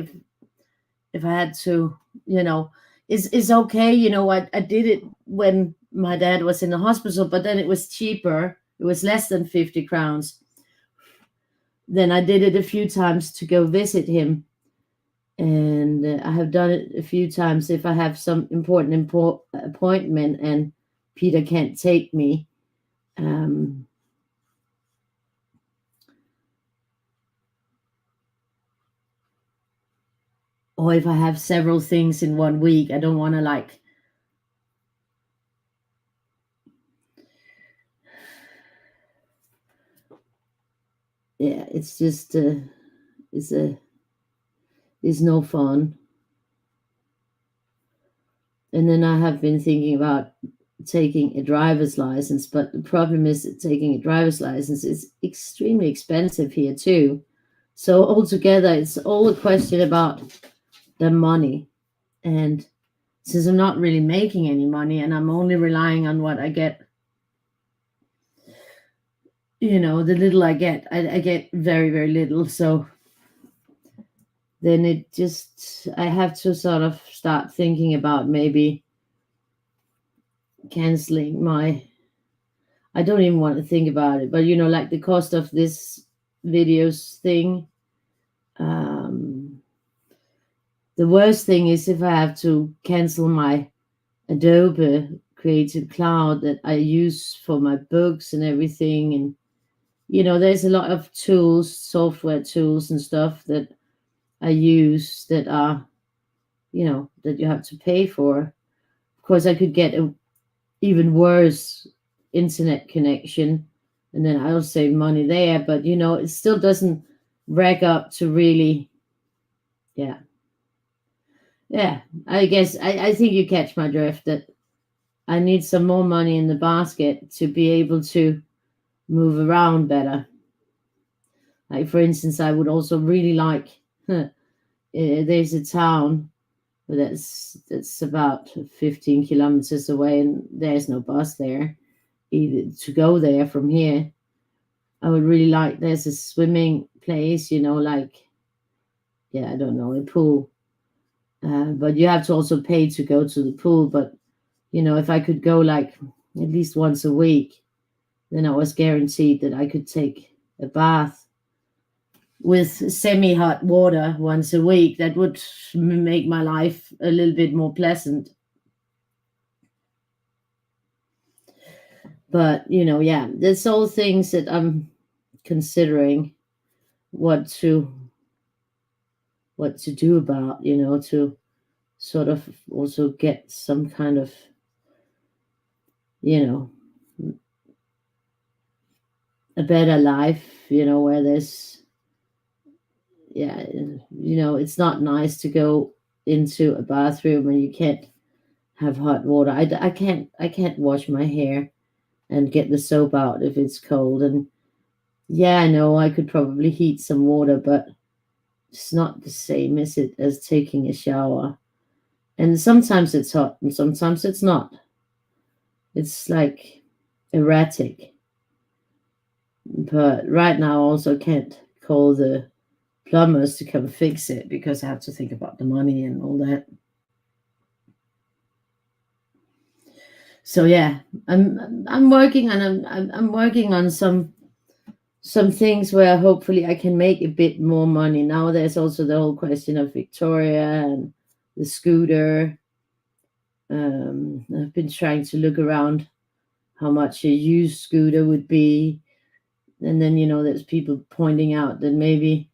If I had to, it's okay. I did it when my dad was in the hospital, but then it was cheaper. It was less than 50 crowns. Then I did it a few times to go visit him. And I have done it a few times if I have some important appointment and Peter can't take me. Or if I have several things in 1 week, I don't want to it's just it's no fun. And then I have been thinking about taking a driver's license, but the problem is that taking a driver's license is extremely expensive here too. So altogether, it's all a question about the money. And since I'm not really making any money and I'm only relying on what I get, the little I get, I get very, very little. So then I have to sort of start thinking about maybe canceling I don't even want to think about it, but like the cost of this videos thing. The worst thing is if I have to cancel my Adobe Creative Cloud that I use for my books and everything. And, there's a lot of tools, software tools and stuff that I use that are, that you have to pay for. Of course, I could get a even worse internet connection and then I'll save money there. But, it still doesn't rack up to really, yeah. I guess I think you catch my drift that I need some more money in the basket to be able to move around better. Like, for instance, I would also really like, there's a town that's about 15 kilometers away and there's no bus there either to go there from here. I would really like, there's a swimming place, I don't know, a pool. But you have to also pay to go to the pool. But, if I could go at least once a week, then I was guaranteed that I could take a bath with semi-hot water once a week. That would make my life a little bit more pleasant. But, there's all things that I'm considering what to do about, to sort of also get some kind of, a better life, where there's, it's not nice to go into a bathroom and you can't have hot water. I can't wash my hair and get the soap out if it's cold. And yeah, I know I could probably heat some water, but it's not the same, is it, as taking a shower? And sometimes it's hot and sometimes it's not. It's like erratic. But right now I also can't call the plumbers to come fix it because I have to think about the money and all that. So yeah, I'm working on I'm working on some things where hopefully I can make a bit more money. Now there's also the whole question of Victoria and the scooter. I've been trying to look around how much a used scooter would be. And then, there's people pointing out that maybe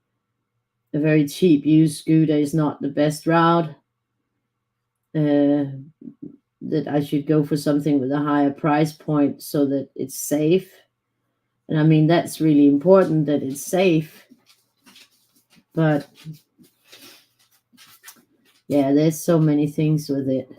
a very cheap used scooter is not the best route, that I should go for something with a higher price point so that it's safe. And I mean, that's really important that it's safe. But yeah, there's so many things with it.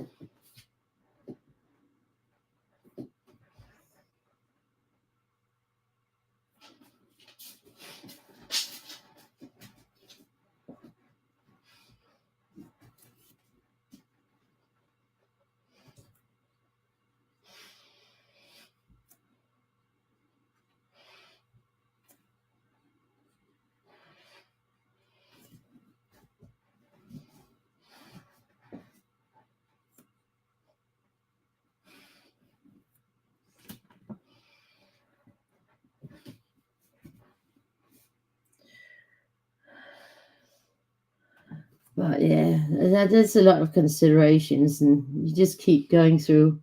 But yeah, there's a lot of considerations, and you just keep going through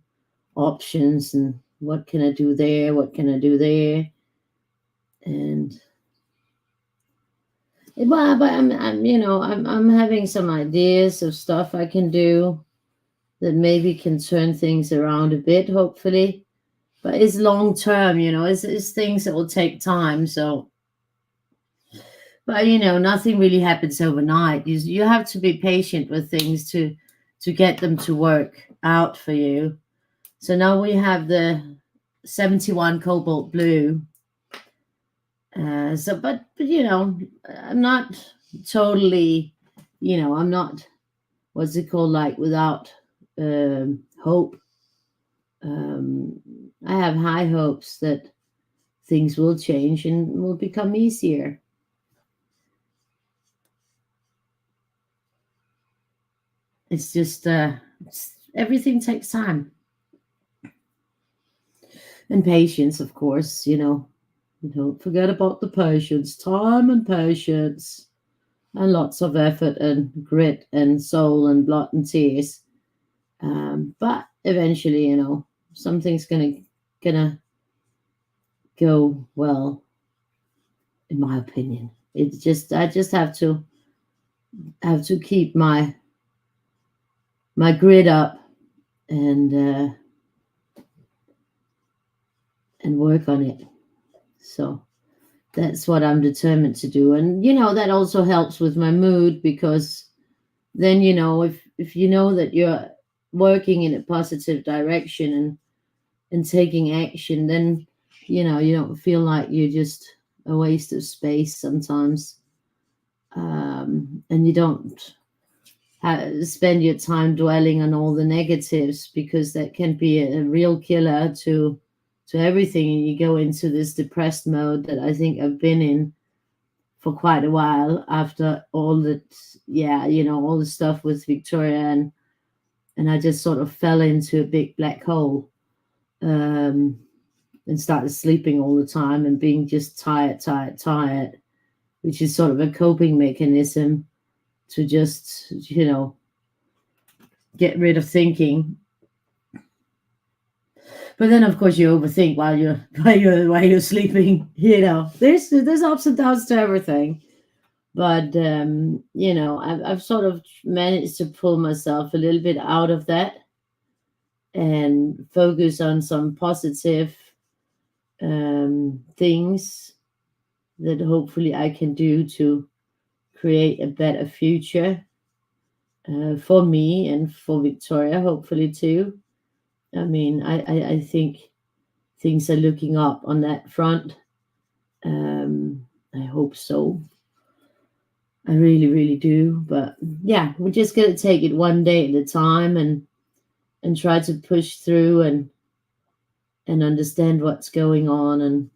options and what can I do there, what can I do there, and but I'm having some ideas of stuff I can do that maybe can turn things around a bit, hopefully. But it's long term, it's things that will take time. So, but nothing really happens overnight. You have to be patient with things to get them to work out for you. So now we have the 71 cobalt blue. But I'm not totally, I'm not, what's it called, like without hope. I have high hopes that things will change and will become easier. It's just everything takes time and patience, of course. Don't forget about the patience, time and patience, and lots of effort and grit and soul and blood and tears. But eventually, something's gonna go well, in my opinion. It's just I just have to keep my grit up and work on it. So that's what I'm determined to do. And that also helps with my mood, because then if you know that you're working in a positive direction and taking action, then you don't feel like you're just a waste of space sometimes. And you don't spend your time dwelling on all the negatives, because that can be a real killer to everything, and you go into this depressed mode that I think I've been in for quite a while after all that. All the stuff with Victoria, and I just sort of fell into a big black hole, and started sleeping all the time and being just tired, which is sort of a coping mechanism to just get rid of thinking. But then, of course, you overthink while you're sleeping. There's ups and downs to everything. But I've sort of managed to pull myself a little bit out of that and focus on some positive things that hopefully I can do to create a better future for me and for Victoria, hopefully too. I mean, I think things are looking up on that front. I hope so. I really, really do. But yeah, we're just gonna take it one day at a time and try to push through and understand what's going on. And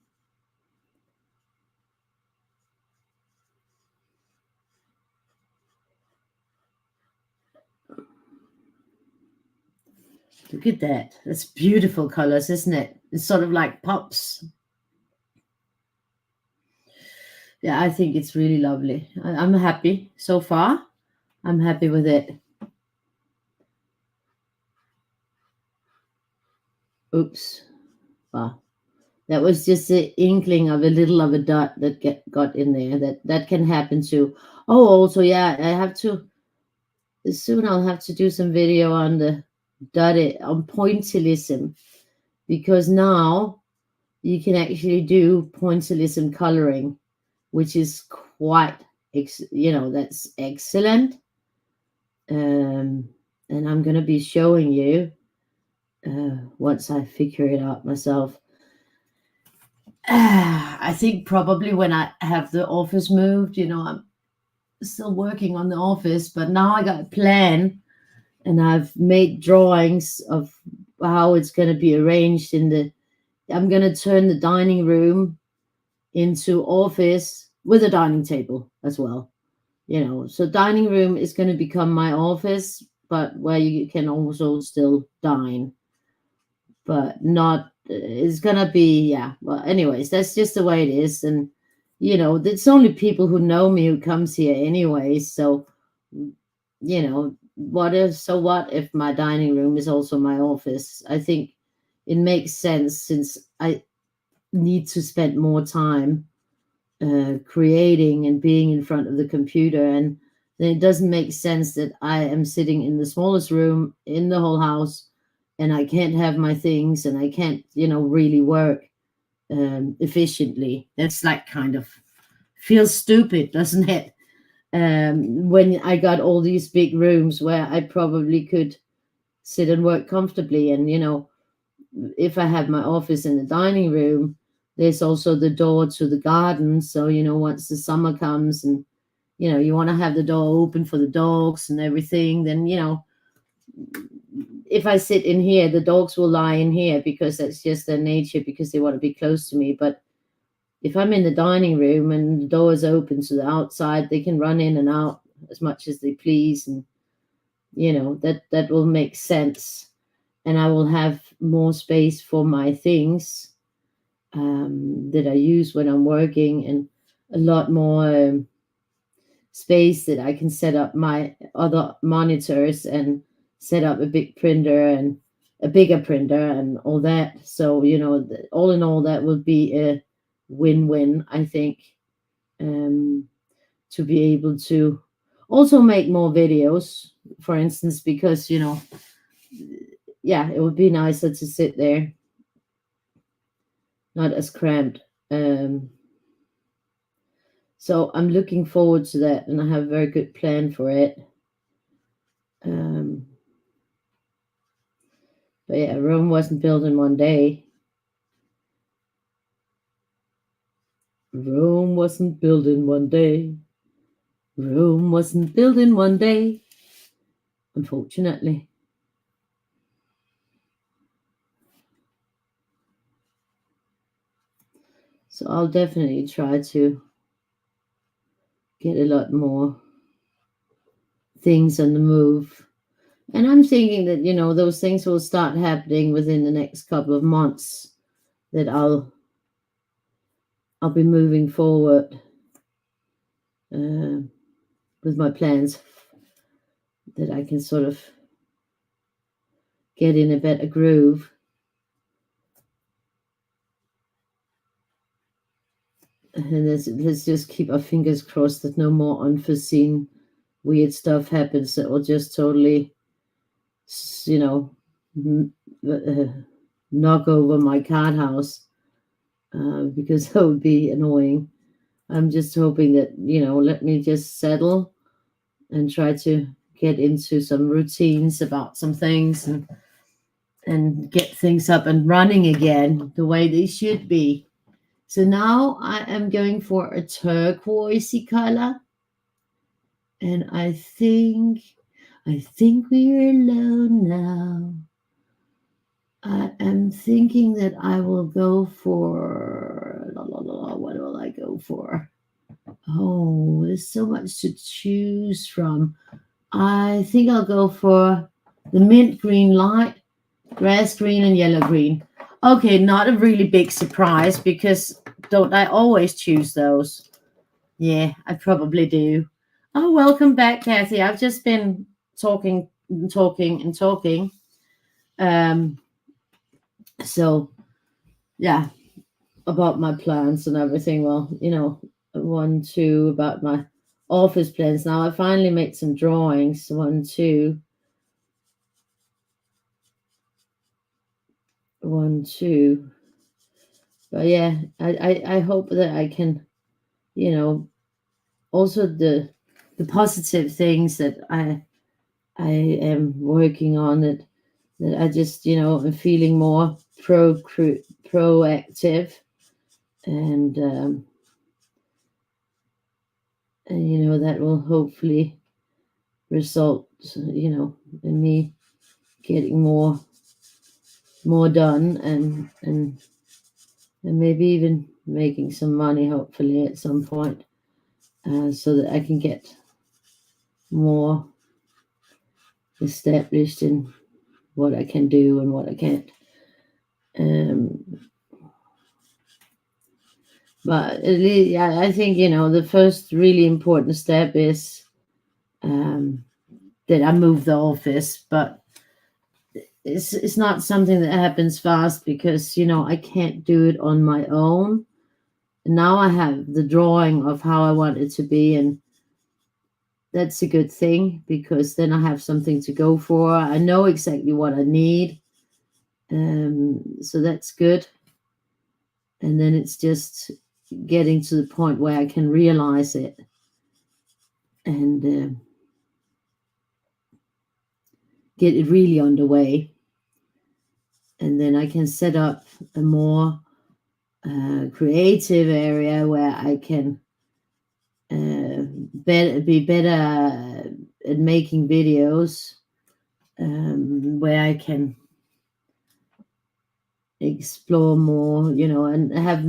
look at that. That's beautiful colors, isn't it? It's sort of like pops. Yeah, I think it's really lovely. I'm happy so far. I'm happy with it. Oops. Wow. That was just the inkling of a little of a dot that got in there. That can happen too. Oh, also, yeah, I have to soon. I'll have to do some video on the dotted on pointillism, because now you can actually do pointillism coloring, which is quite, that's excellent. And I'm going to be showing you once I figure it out myself. I think probably when I have the office moved, I'm still working on the office, but now I got a plan and I've made drawings of how it's going to be arranged I'm going to turn the dining room into office with a dining table as well. So dining room is going to become my office, but where you can also still dine, but not, it's going to be, yeah. Well, anyways, that's just the way it is. And, it's only people who know me who comes here anyway. So, what if my dining room is also my office? I think it makes sense since I need to spend more time creating and being in front of the computer, and then it doesn't make sense that I am sitting in the smallest room in the whole house and I can't have my things and I can't really work efficiently. That's like kind of feels stupid, doesn't it? When I got all these big rooms where I probably could sit and work comfortably, and if I have my office in the dining room, there's also the door to the garden. So, once the summer comes and, you want to have the door open for the dogs and everything, then, if I sit in here, the dogs will lie in here because that's just their nature, because they want to be close to me. But if I'm in the dining room and the door is open to the outside, they can run in and out as much as they please. And, that will make sense. And I will have more space for my things that I use when I'm working, and a lot more space that I can set up my other monitors and set up a big printer and a bigger printer and all that. So, all in all, that will be a win-win, I think, to be able to also make more videos, for instance, because, yeah, it would be nicer to sit there, not as cramped. So I'm looking forward to that, and I have a very good plan for it. But yeah, Rome wasn't built in one day. Rome wasn't built in one day. Rome wasn't built in one day, unfortunately. So I'll definitely try to get a lot more things on the move. And I'm thinking that, those things will start happening within the next couple of months, that I'll be moving forward with my plans, that I can sort of get in a better groove. And let's just keep our fingers crossed that no more unforeseen weird stuff happens that will just totally, knock over my card house, because that would be annoying. I'm just hoping that, let me just settle and try to get into some routines about some things, and get things up and running again the way they should be. So now I am going for a turquoisey color. And I think we're alone now. I am thinking that I will go for, what will I go for? Oh, there's so much to choose from. I think I'll go for the mint green light, grass green, and yellow green. Okay, not a really big surprise, because don't I always choose those? Yeah, I probably do. Oh, welcome back, Kathy. I've just been talking and talking and talking. So, yeah, about my plans and everything. Well, 1, 2 about my office plans. Now I finally made some drawings. 1, 2, 1, 2. But yeah, I hope that I can, also the positive things that I am working on, that I just, am feeling more proactive, and that will hopefully result, in me getting more done, and maybe even making some money, hopefully at some point, so that I can get more established in what I can do and what I can't. But at least, yeah, I think, the first really important step is that I move the office, but it's not something that happens fast, because I can't do it on my own. Now I have the drawing of how I want it to be, and that's a good thing, because then I have something to go for. I know exactly what I need, so that's good. And then it's just getting to the point where I can realize it, and get it really underway, and then I can set up a more creative area where I can be better at making videos, where I can explore more, and have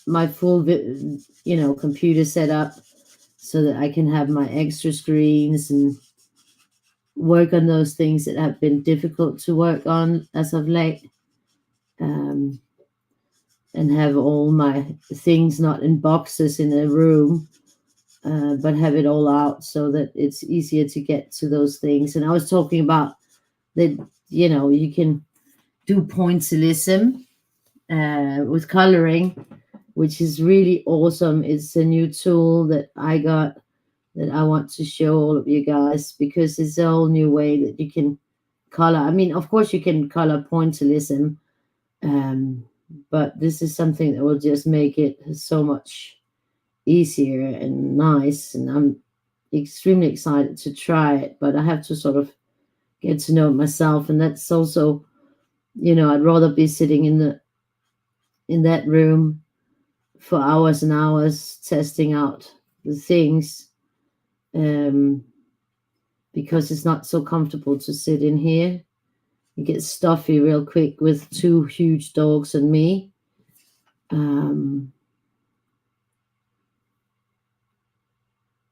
my full, computer set up, so that I can have my extra screens and work on those things that have been difficult to work on as of late, and have all my things not in boxes in a room, but have it all out, so that it's easier to get to those things. And I was talking about that, you can do pointillism with coloring, which is really awesome. It's a new tool that I got, that I want to show all of you guys, because it's a whole new way that you can color. I mean, of course, you can color pointillism, but this is something that will just make it so much easier and nice. And I'm extremely excited to try it, but I have to sort of get to know it myself. And that's also, I'd rather be sitting in that room for hours and hours testing out the things, because it's not so comfortable to sit in here. It gets stuffy real quick with 2 huge dogs and me. And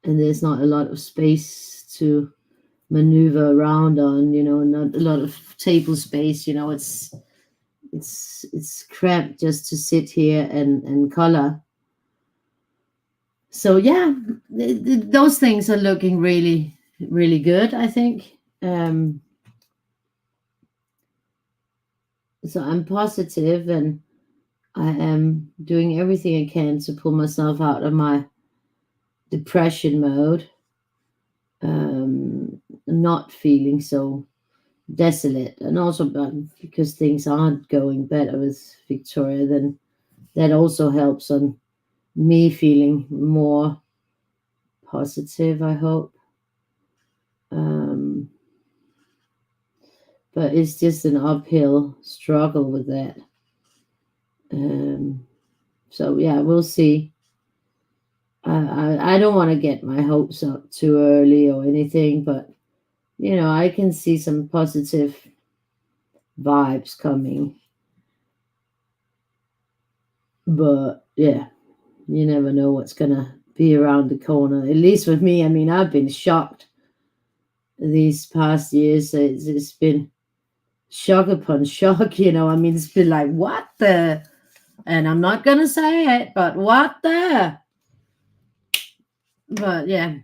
there's not a lot of space to maneuver around on, not a lot of table space. It's cramped just to sit here and color. So yeah, those things are looking really, really good, I think. So I'm positive, and I am doing everything I can to pull myself out of my depression mode. I'm not feeling so desolate, and also because things aren't going better with Victoria, then that also helps on me feeling more positive, I hope. But it's just an uphill struggle with that. So yeah, we'll see. I don't want to get my hopes up too early or anything, but I can see some positive vibes coming. But yeah, you never know what's gonna be around the corner. At least with me, I mean, I've been shocked these past years. It's been shock upon shock. I mean, it's been like, what the? And I'm not gonna say it, but what the? But yeah.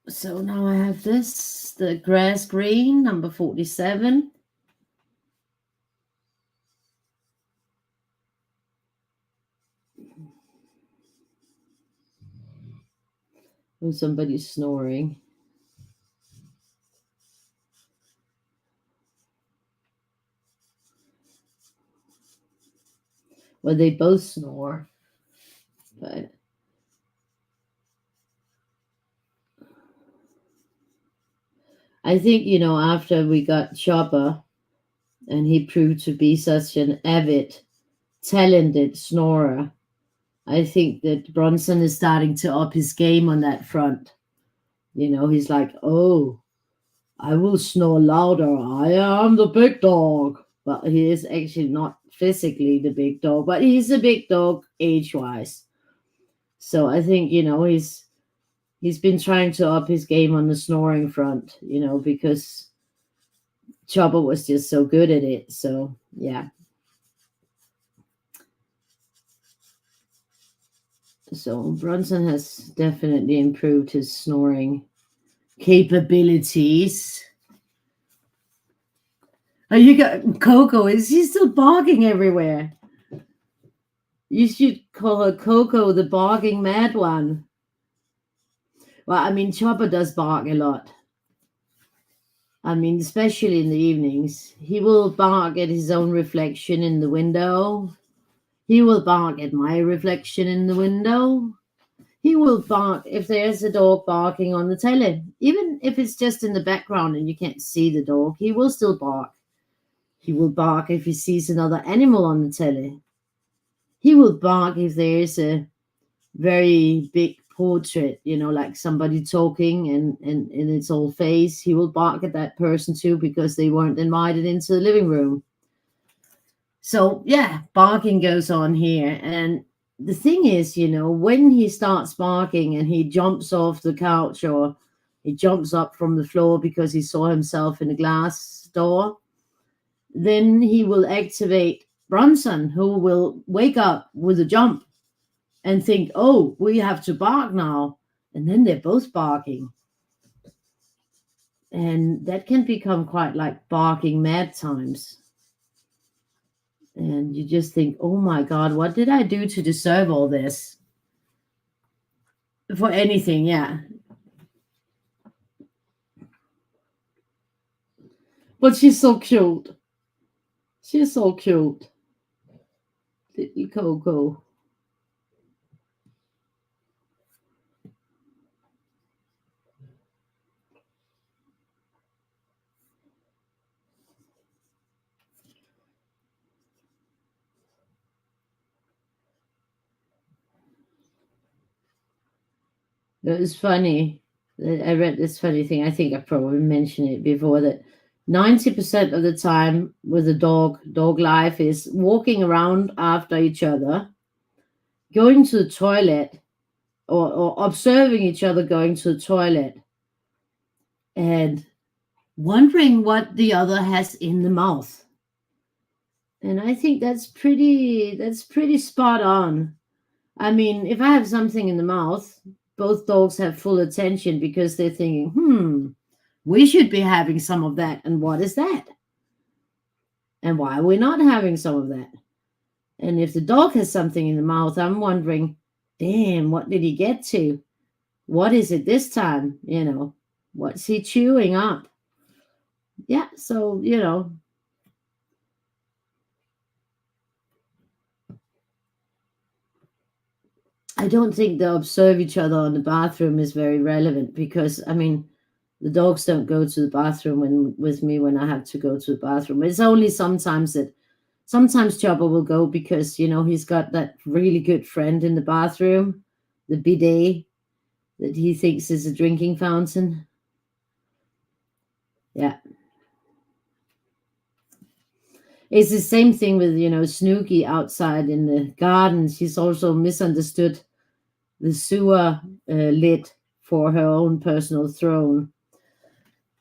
So now I have this, the grass green, number 47. when somebody's snoring. Well, they both snore, but I think, after we got Chopper and he proved to be such an avid, talented snorer, I think that Bronson is starting to up his game on that front. He's like, oh, I will snore louder. I am the big dog. But he is actually not physically the big dog, but he's a big dog age-wise. So I think, he's been trying to up his game on the snoring front, because Chopper was just so good at it. So yeah. So Bronson has definitely improved his snoring capabilities. Oh, you got Coco. Is she still barking everywhere? You should call her Coco, the barking mad one. Well, I mean, Chopper does bark a lot. I mean, especially in the evenings. He will bark at his own reflection in the window. He will bark at my reflection in the window. He will bark if there's a dog barking on the telly. Even if it's just in the background and you can't see the dog, he will still bark. He will bark if he sees another animal on the telly. He will bark if there is a very big portrait, like somebody talking and it's all face. He will bark at that person too because they weren't invited into the living room. So yeah, barking goes on here. And the thing is, when he starts barking and he jumps off the couch or he jumps up from the floor because he saw himself in a glass door, then he will activate Bronson, who will wake up with a jump and think, oh, we have to bark now. And then they're both barking. And that can become quite like barking mad times. And you just think, oh my God, what did I do to deserve all this? For anything, yeah. But she's so cute. She's so cute. Little Coco. It was funny. I read this funny thing. I think I probably mentioned it before that 90% of the time with a dog life is walking around after each other, going to the toilet, or observing each other going to the toilet, and wondering what the other has in the mouth. And I think that's pretty spot on. I mean, if I have something in the mouth, both dogs have full attention because they're thinking, we should be having some of that. And what is that? And why are we not having some of that? And if the dog has something in the mouth, I'm wondering, damn, what did he get to? What is it this time? What's he chewing up? Yeah, so, I don't think they observe each other in the bathroom is very relevant because, I mean, the dogs don't go to the bathroom with me when I have to go to the bathroom. It's only sometimes Chopper will go because, he's got that really good friend in the bathroom, the bidet, that he thinks is a drinking fountain. Yeah. It's the same thing with, Snooky outside in the garden. She's also misunderstood the sewer lid for her own personal throne.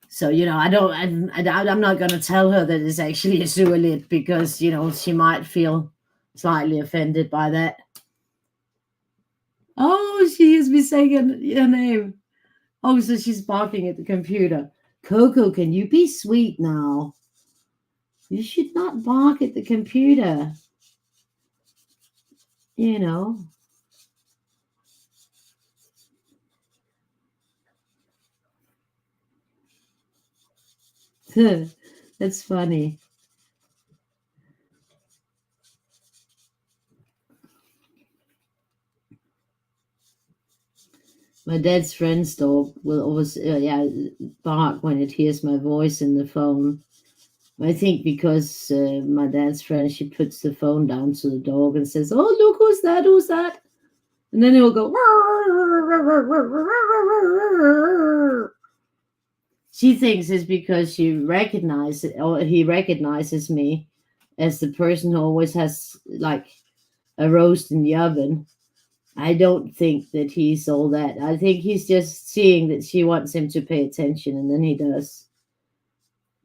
So, I'm not going to tell her that it's actually a sewer lid because, she might feel slightly offended by that. Oh, she hears me saying her name. Oh, so she's barking at the computer. Coco, can you be sweet now? You should not bark at the computer. That's funny. My dad's friend's dog will always bark when it hears my voice in the phone. I think because my dad's friend, she puts the phone down to the dog and says, "Oh, look, who's that? Who's that?" And then it will go. She thinks it's because she recognizes or he recognizes me as the person who always has like a roast in the oven. I don't think that he's all that. I think he's just seeing that she wants him to pay attention, and then he does.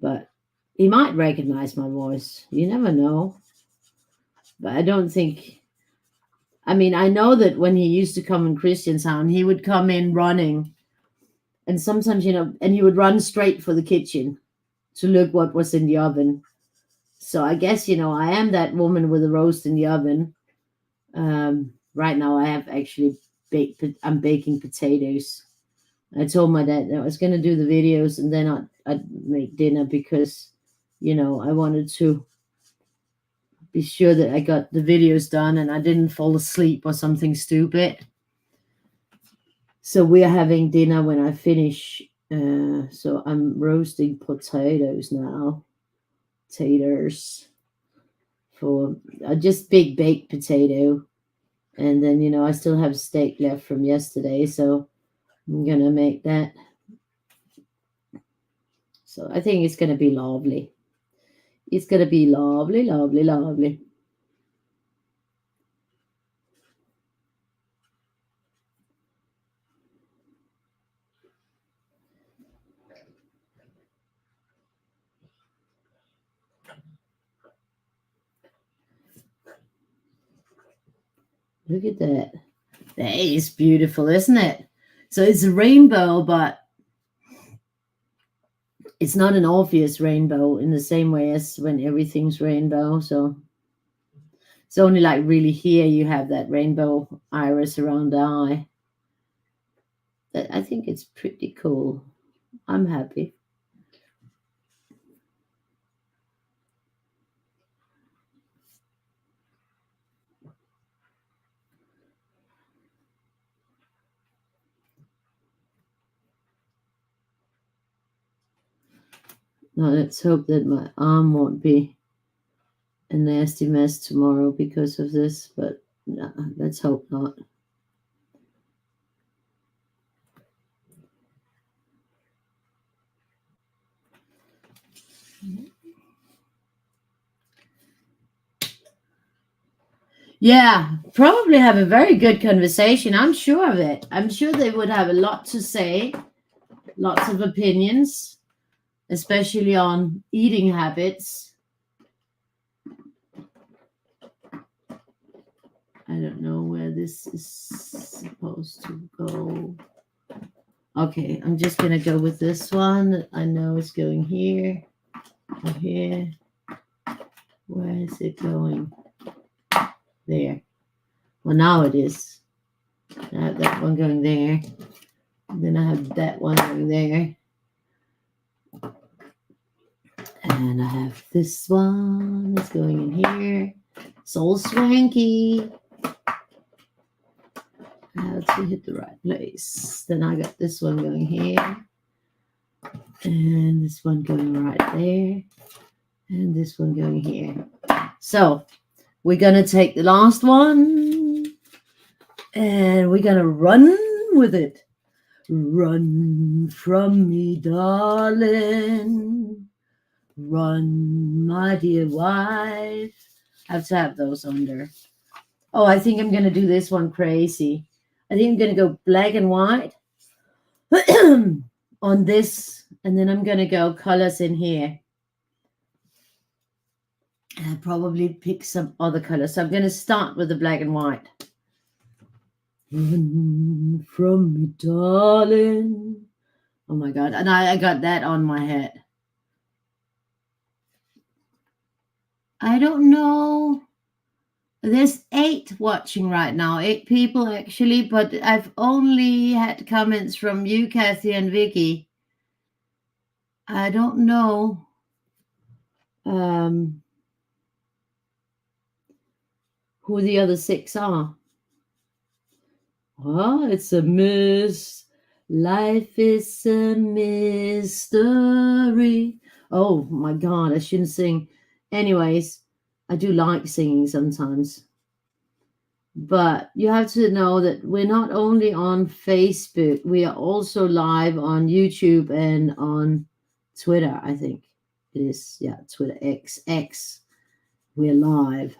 But he might recognize my voice. You never know. But I don't think. I mean, I know that when he used to come in Christianstown, he would come in running, and sometimes, and he would run straight for the kitchen to look what was in the oven. So I guess, I am that woman with a roast in the oven. Right now, I have actually I'm baking potatoes. I told my dad that I was going to do the videos and then I'd make dinner because, I wanted to be sure that I got the videos done and I didn't fall asleep or something stupid. So we're having dinner when I finish. So I'm roasting potatoes now. Taters for just big baked potato. And then, I still have steak left from yesterday. So I'm going to make that. So I think it's going to be lovely. It's going to be lovely, lovely, lovely. Look at that. That is beautiful, isn't it? So it's a rainbow, but it's not an obvious rainbow in the same way as when everything's rainbow. So it's only like really here you have that rainbow iris around the eye. I think it's pretty cool. I'm happy. Now let's hope that my arm won't be a nasty mess tomorrow because of this, but no, let's hope not. Yeah, probably have a very good conversation. I'm sure of it. I'm sure they would have a lot to say, lots of opinions, especially on eating habits. I don't know where this is supposed to go. Okay, I'm just going to go with this one. I know it's going here or here. Where is it going? There. Well, now it is. I have that one going there. And then I have that one going there. And I have this one that's going in here. It's all swanky. I have to hit the right place. Then I got this one going here. And this one going right there. And this one going here. So we're going to take the last one. And we're going to run with it. Run from me, darling. Run, my dear wife. I have to have those under. Oh, I think I'm going to do this one crazy. I think I'm going to go black and white on this. And then I'm going to go colors in here. And I'll probably pick some other colors. So I'm going to start with the black and white. Run from me, darling. Oh, my God. And I got that on my head. I don't know. There's 8 watching right now, 8 people actually, but I've only had comments from you, Kathy and Vicky. I don't know um, who the other 6 are. Oh, it's a mist. Life is a mystery. Oh my God, I shouldn't sing. Anyways, I do like singing sometimes. But you have to know that we're not only on Facebook, we are also live on YouTube and on Twitter, I think it is. Yeah, Twitter X. We're live.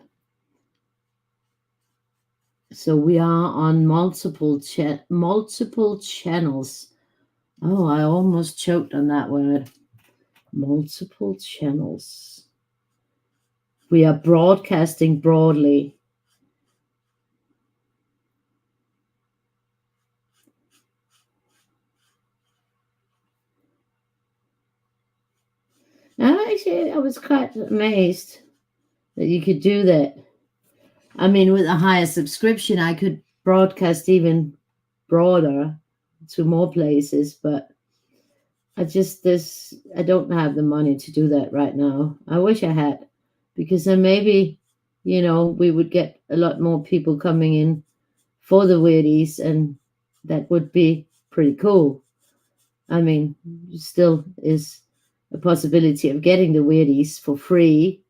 So we are on multiple channels. Oh, I almost choked on that word. Multiple channels. We are broadcasting broadly. Actually, I was quite amazed that you could do that. I mean, with a higher subscription, I could broadcast even broader to more places, but I don't have the money to do that right now. I wish I had, because then maybe, we would get a lot more people coming in for the Weirdies, and that would be pretty cool. I mean, still is a possibility of getting the Weirdies for free.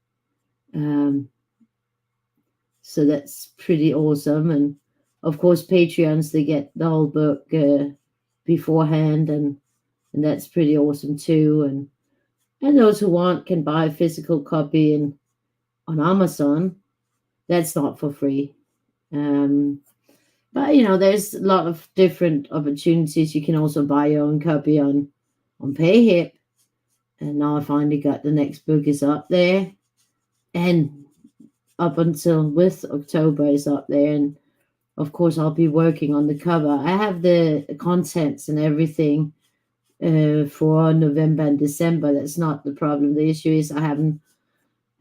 So that's pretty awesome. And of course, Patreons, they get the whole book beforehand, and that's pretty awesome too. And those who want can buy a physical copy on Amazon. That's not for free. But there's a lot of different opportunities. You can also buy your own copy on PayHip. And now I finally got the next book is up there, and up until with October is up there, and of course I'll be working on the cover. I have the contents and everything for November and December. That's not the problem. The issue is I haven't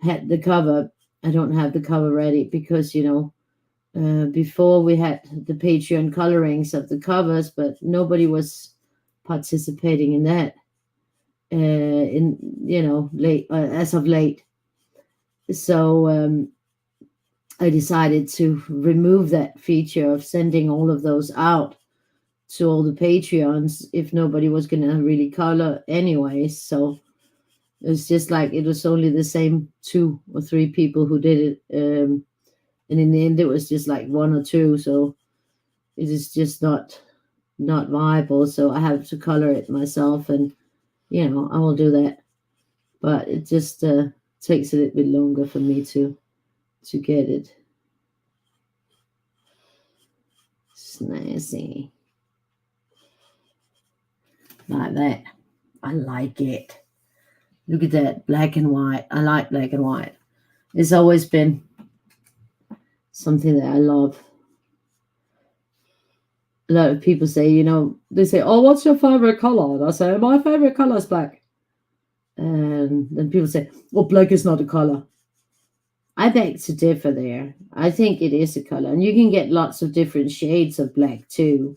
had the cover. I don't have the cover ready because before we had the Patreon colorings of the covers, but nobody was participating in that in late as of late. So I decided to remove that feature of sending all of those out to all the Patreons if nobody was going to really color anyway. So it's just like it was only the same 2 or 3 people who did it. And in the end, it was just like 1 or 2. So it is just not viable. So I have to color it myself, and I will do that. But it just takes a little bit longer for me to get it. Snazzy. Like that. I like it. Look at that, black and white. I like black and white. It's always been something that I love. A lot of people say, they say, "Oh, what's your favorite color?" And I say, "My favorite color is black." And then people say, "Well, black is not a color." I beg to differ there. I think it is a color, and you can get lots of different shades of black too.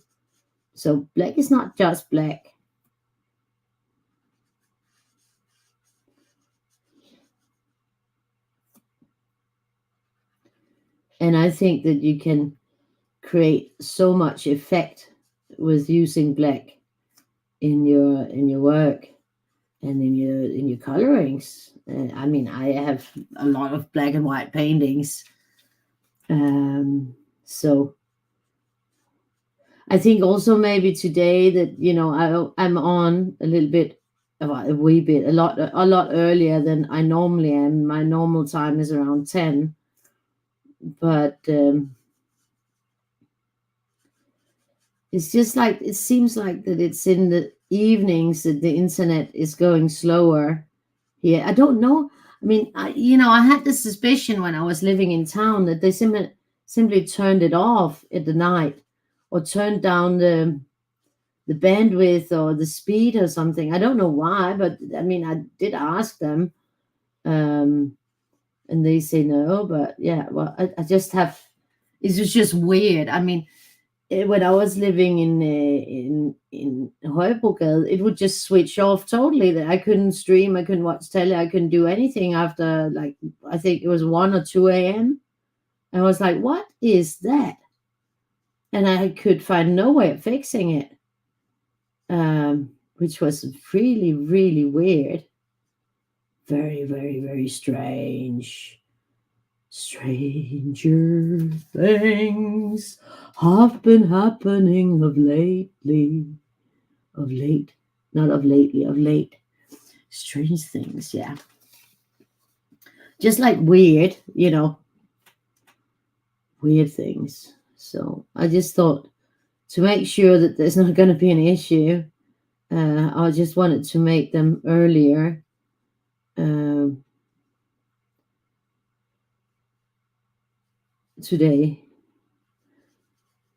So black is not just black. And I think that you can create so much effect with using black in your work and in your colorings. I mean, I have a lot of black and white paintings. So I think also maybe today that I'm on a little bit, a wee bit, a lot earlier than I normally am. My normal time is around 10, but it's just like it seems like that it's in the evenings that the internet is going slower here. I don't know. I mean, I had the suspicion when I was living in town that they simply turned it off at the night, or turned down the bandwidth or the speed or something. I don't know why, but I mean, I did ask them, and they say no. But yeah, well, I just have. It's just weird. I mean, when I was living in Højbrogade, it would just switch off totally. That I couldn't stream, I couldn't watch telly, I couldn't do anything after, like, I think it was 1 or 2 a.m. I was like, what is that? And I could find no way of fixing it, which was really, really weird. Very, very, very strange. Stranger things have been happening of lately. Of late. Not of lately, of late. Strange things, yeah. Just like weird, weird things. So I just thought, to make sure that there's not going to be an issue, I just wanted to make them earlier. Today,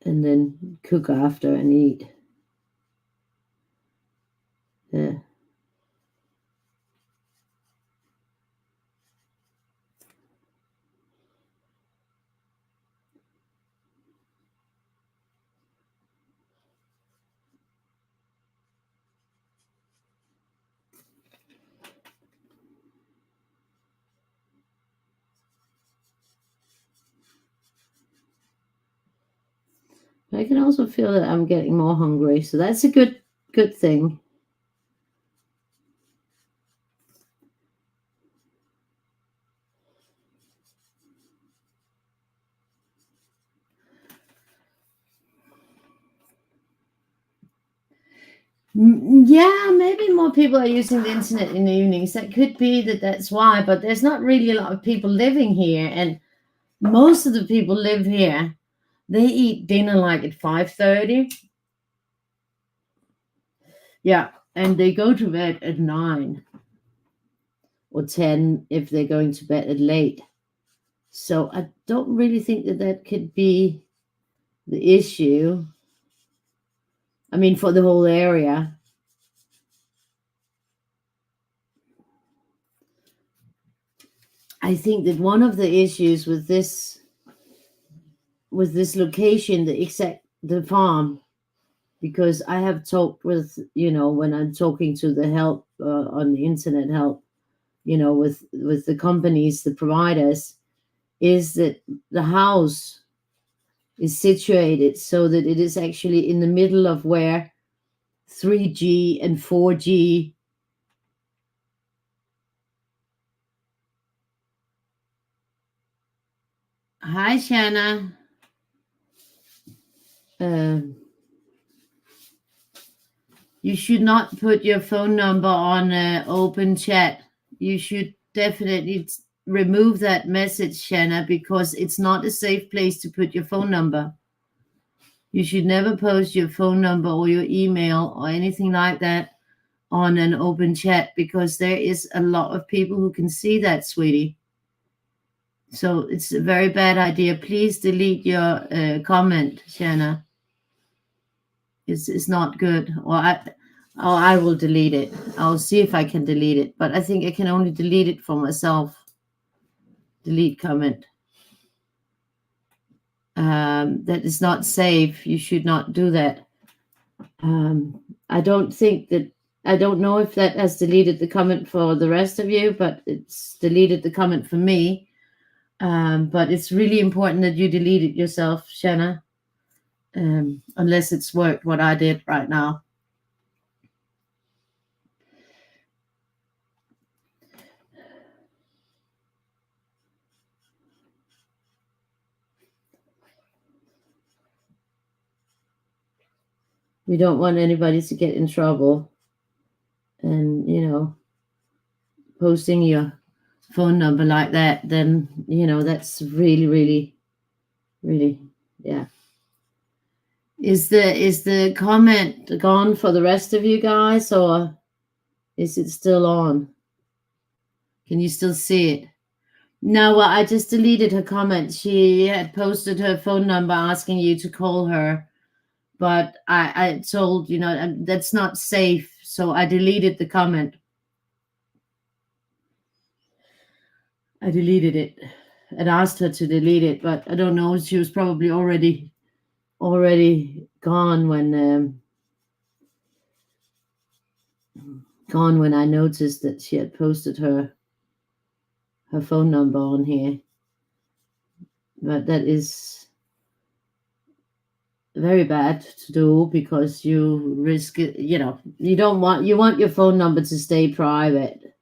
and then cook after and eat. Yeah. I can also feel that I'm getting more hungry, so that's a good thing. Yeah, maybe more people are using the internet in the evenings. That could be that's why, but there's not really a lot of people living here, and most of the people live here. They eat dinner like at 5:30. Yeah, and they go to bed at 9 or 10 if they're going to bed at late. So I don't really think that could be the issue. I mean, for the whole area. I think that one of the issues with this location, the farm, because I have talked with, when I'm talking to the help on the internet help, with the companies, the providers, is that the house is situated so that it is actually in the middle of where 3G and 4G. Hi, Shanna. You should not put your phone number on open chat. You should definitely remove that message, Shanna, because it's not a safe place to put your phone number. You should never post your phone number or your email or anything like that on an open chat, because there is a lot of people who can see that, sweetie. So it's a very bad idea. Please delete your comment, Shanna. It's not good. Or I will delete it. I'll see if I can delete it. But I think I can only delete it for myself. Delete comment. That is not safe. You should not do that. I don't know if that has deleted the comment for the rest of you, but it's deleted the comment for me. But it's really important that you delete it yourself, Shanna, unless it's worked what I did right now. We don't want anybody to get in trouble. And, posting your phone number like that, then, that's really, really, really, yeah. Is the comment gone for the rest of you guys, or is it still on? Can you still see it? No, well, I just deleted her comment. She had posted her phone number asking you to call her, but I told, that's not safe, so I deleted the comment. I deleted it and asked her to delete it, but I don't know. She was probably already already gone when I noticed that she had posted her phone number on here. But that is very bad to do because you risk it. You know, you want your phone number to stay private,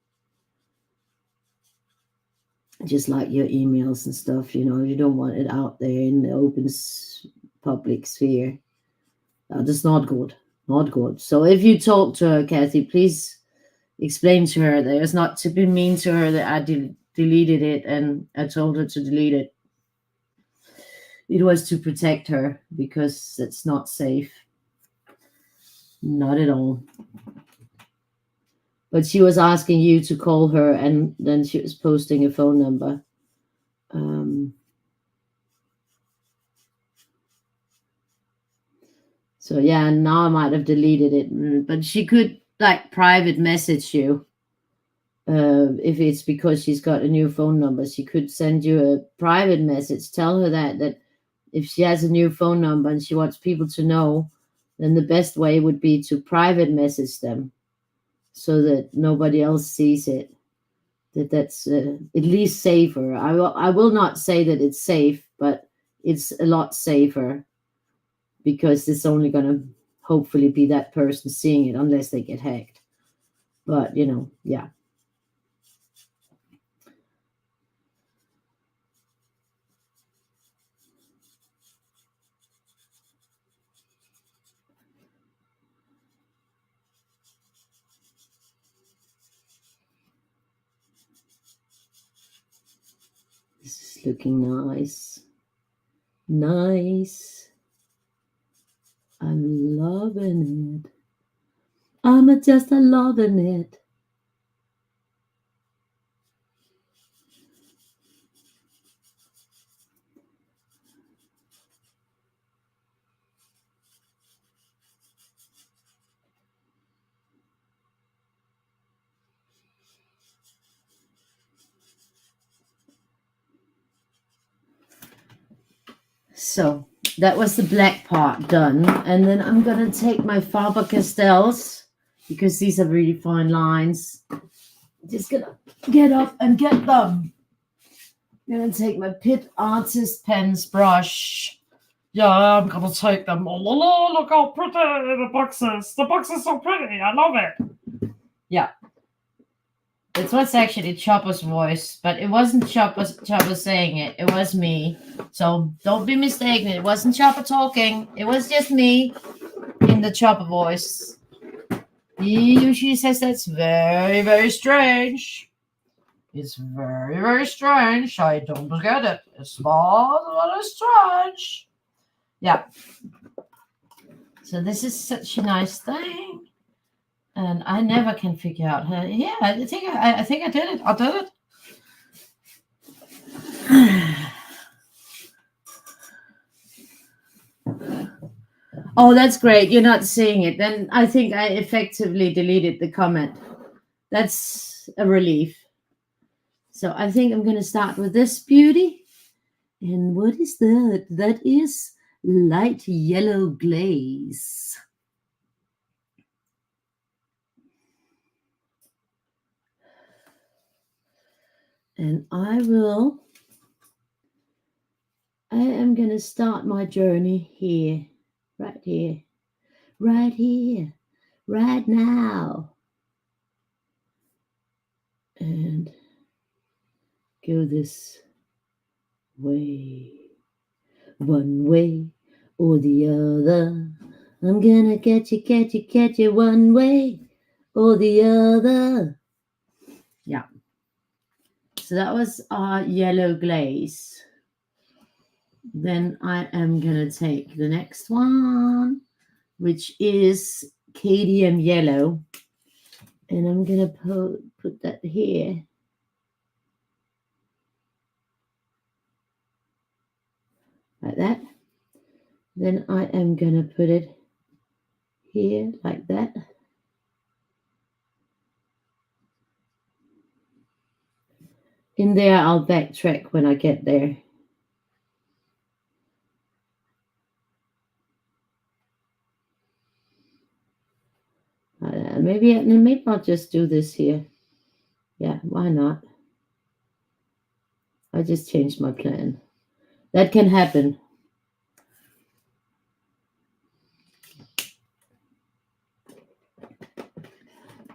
just like your emails and stuff. You know, you don't want it out there in the open public sphere. That's not good. Not good. So if you talk to her, Kathy, please explain to her that it's not to be mean to her that I deleted it and I told her to delete it. It was to protect her because it's not safe. Not at all. But she was asking you to call her, and then she was posting a phone number. So yeah, now I might have deleted it, but she could like private message you. If it's because she's got a new phone number, she could send you a private message. Tell her that if she has a new phone number and she wants people to know, then the best way would be to private message them so that nobody else sees it. That's at least safer. I will not say that it's safe, but it's a lot safer because it's only going to hopefully be that person seeing it unless they get hacked. But, yeah. This is looking nice. Nice. I'm loving it. I'm just loving it. So that was the black part done. And then I'm going to take my Faber-Castells because these are really fine lines. Just going to get up and get them. I'm going to take my Pitt Artist Pens brush. Yeah, I'm gonna take them. Oh, look how pretty the box is. The box is so pretty. I love it. Yeah. It was actually Chopper's voice, but it wasn't Chopper saying it. It was me. So don't be mistaken. It wasn't Chopper talking. It was just me in the Chopper voice. He usually says that's very, very strange. It's very, very strange. I don't get it. It's very strange. Yeah. So this is such a nice thing. And I never can figure out how. Yeah, I think I did it. I did it. Oh, that's great. You're not seeing it. Then I think I effectively deleted the comment. That's a relief. So I think I'm going to start with this beauty. And what is that? That is light yellow glaze. And I am going to start my journey here, right here, right now. And go this way, one way or the other. I'm going to catch you one way or the other. Yeah. So that was our yellow glaze. Then I am going to take the next one, which is cadmium yellow. And I'm going to put that here. Like that. Then I am going to put it here like that. In there, I'll backtrack when I get there. maybe I'll just do this here. Yeah, why not? I just changed my plan. That can happen.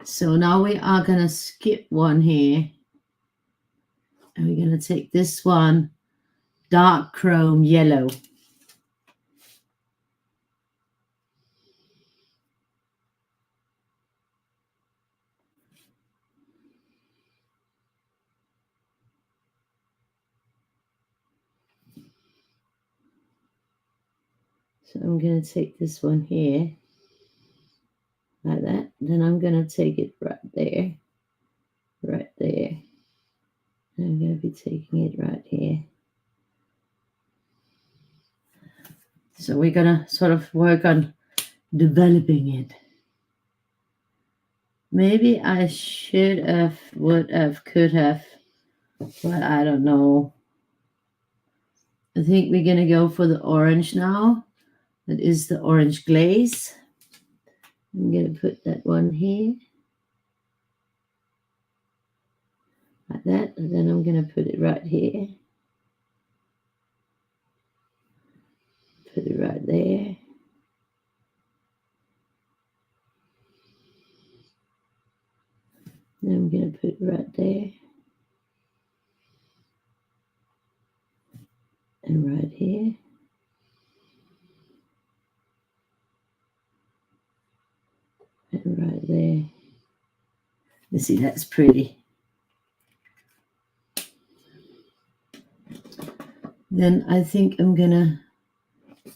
So now we are going to skip one here. And we're going to take this one, dark chrome yellow. So I'm going to take this one here, like that. Then I'm going to take it right there, right there. And I'm going to be taking it right here. So we're going to sort of work on developing it. Maybe I should have, would have, could have, but I don't know. I think we're going to go for the orange now. That is the orange glaze. I'm going to put that one here. Like that. And then I'm going to put it right here. Put it right there. Then I'm going to put it right there. And right here. And right there. You see, that's pretty. Then I think I'm going to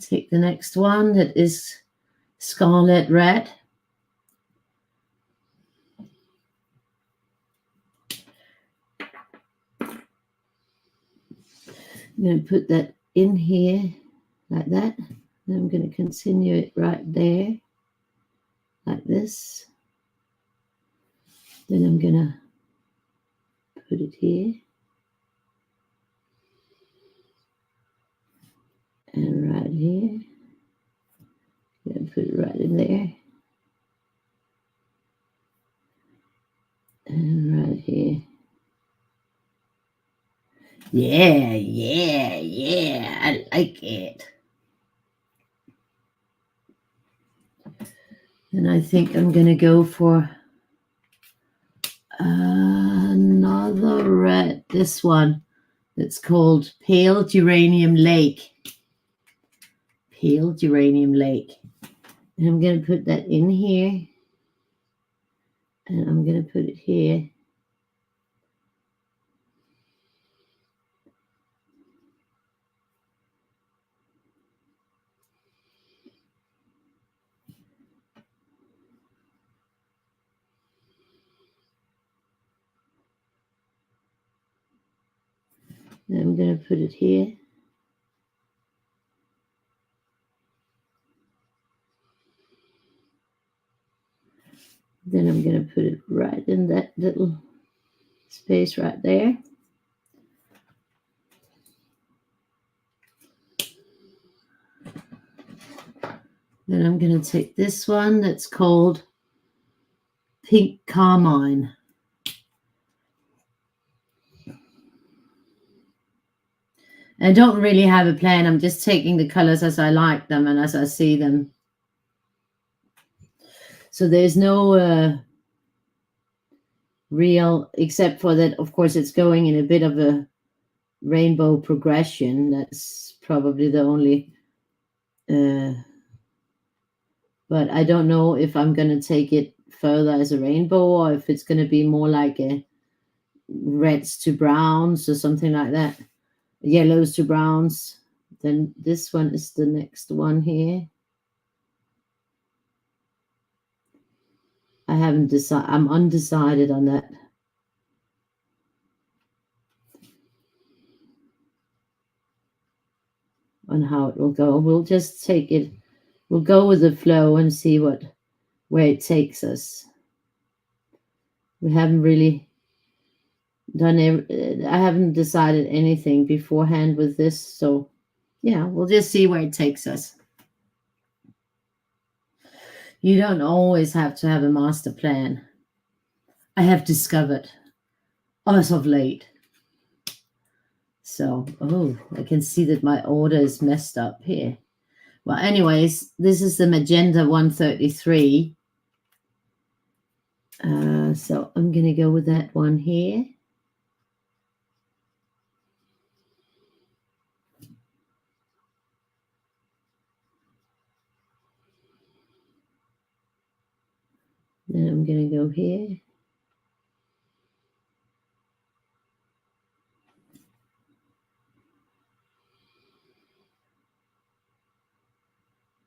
take the next one that is scarlet red. I'm going to put that in here like that. Then I'm going to continue it right there like this. Then I'm going to put it here. And right here. I'm going to put it right in there. And right here. Yeah, I like it. And I think I'm going to go for another red, this one. It's called Pale Geranium Lake. Pale Geranium Lake. And I'm going to put that in here. And I'm going to put it here. Then I'm going to put it here. Then I'm going to put it right in that little space right there. Then I'm going to take this one that's called Pink Carmine. I don't really have a plan. I'm just taking the colors as I like them and as I see them. So there's no real, except for that, of course, it's going in a bit of a rainbow progression. That's probably the only, but I don't know if I'm going to take it further as a rainbow or if it's going to be more like a reds to browns or something like that. Yellows to browns. Then this one is the next one here. I haven't decided. I'm undecided on that. On how it will go. We'll just take it. We'll go with the flow and see where it takes us. We haven't really done I haven't decided anything beforehand with this, so yeah, we'll just see where it takes us. You don't always have to have a master plan. I have discovered as of late. So, oh, I can see that my order is messed up here. Well, anyways, this is the magenta 133. So I'm going to go with that one here. Then I'm going to go here.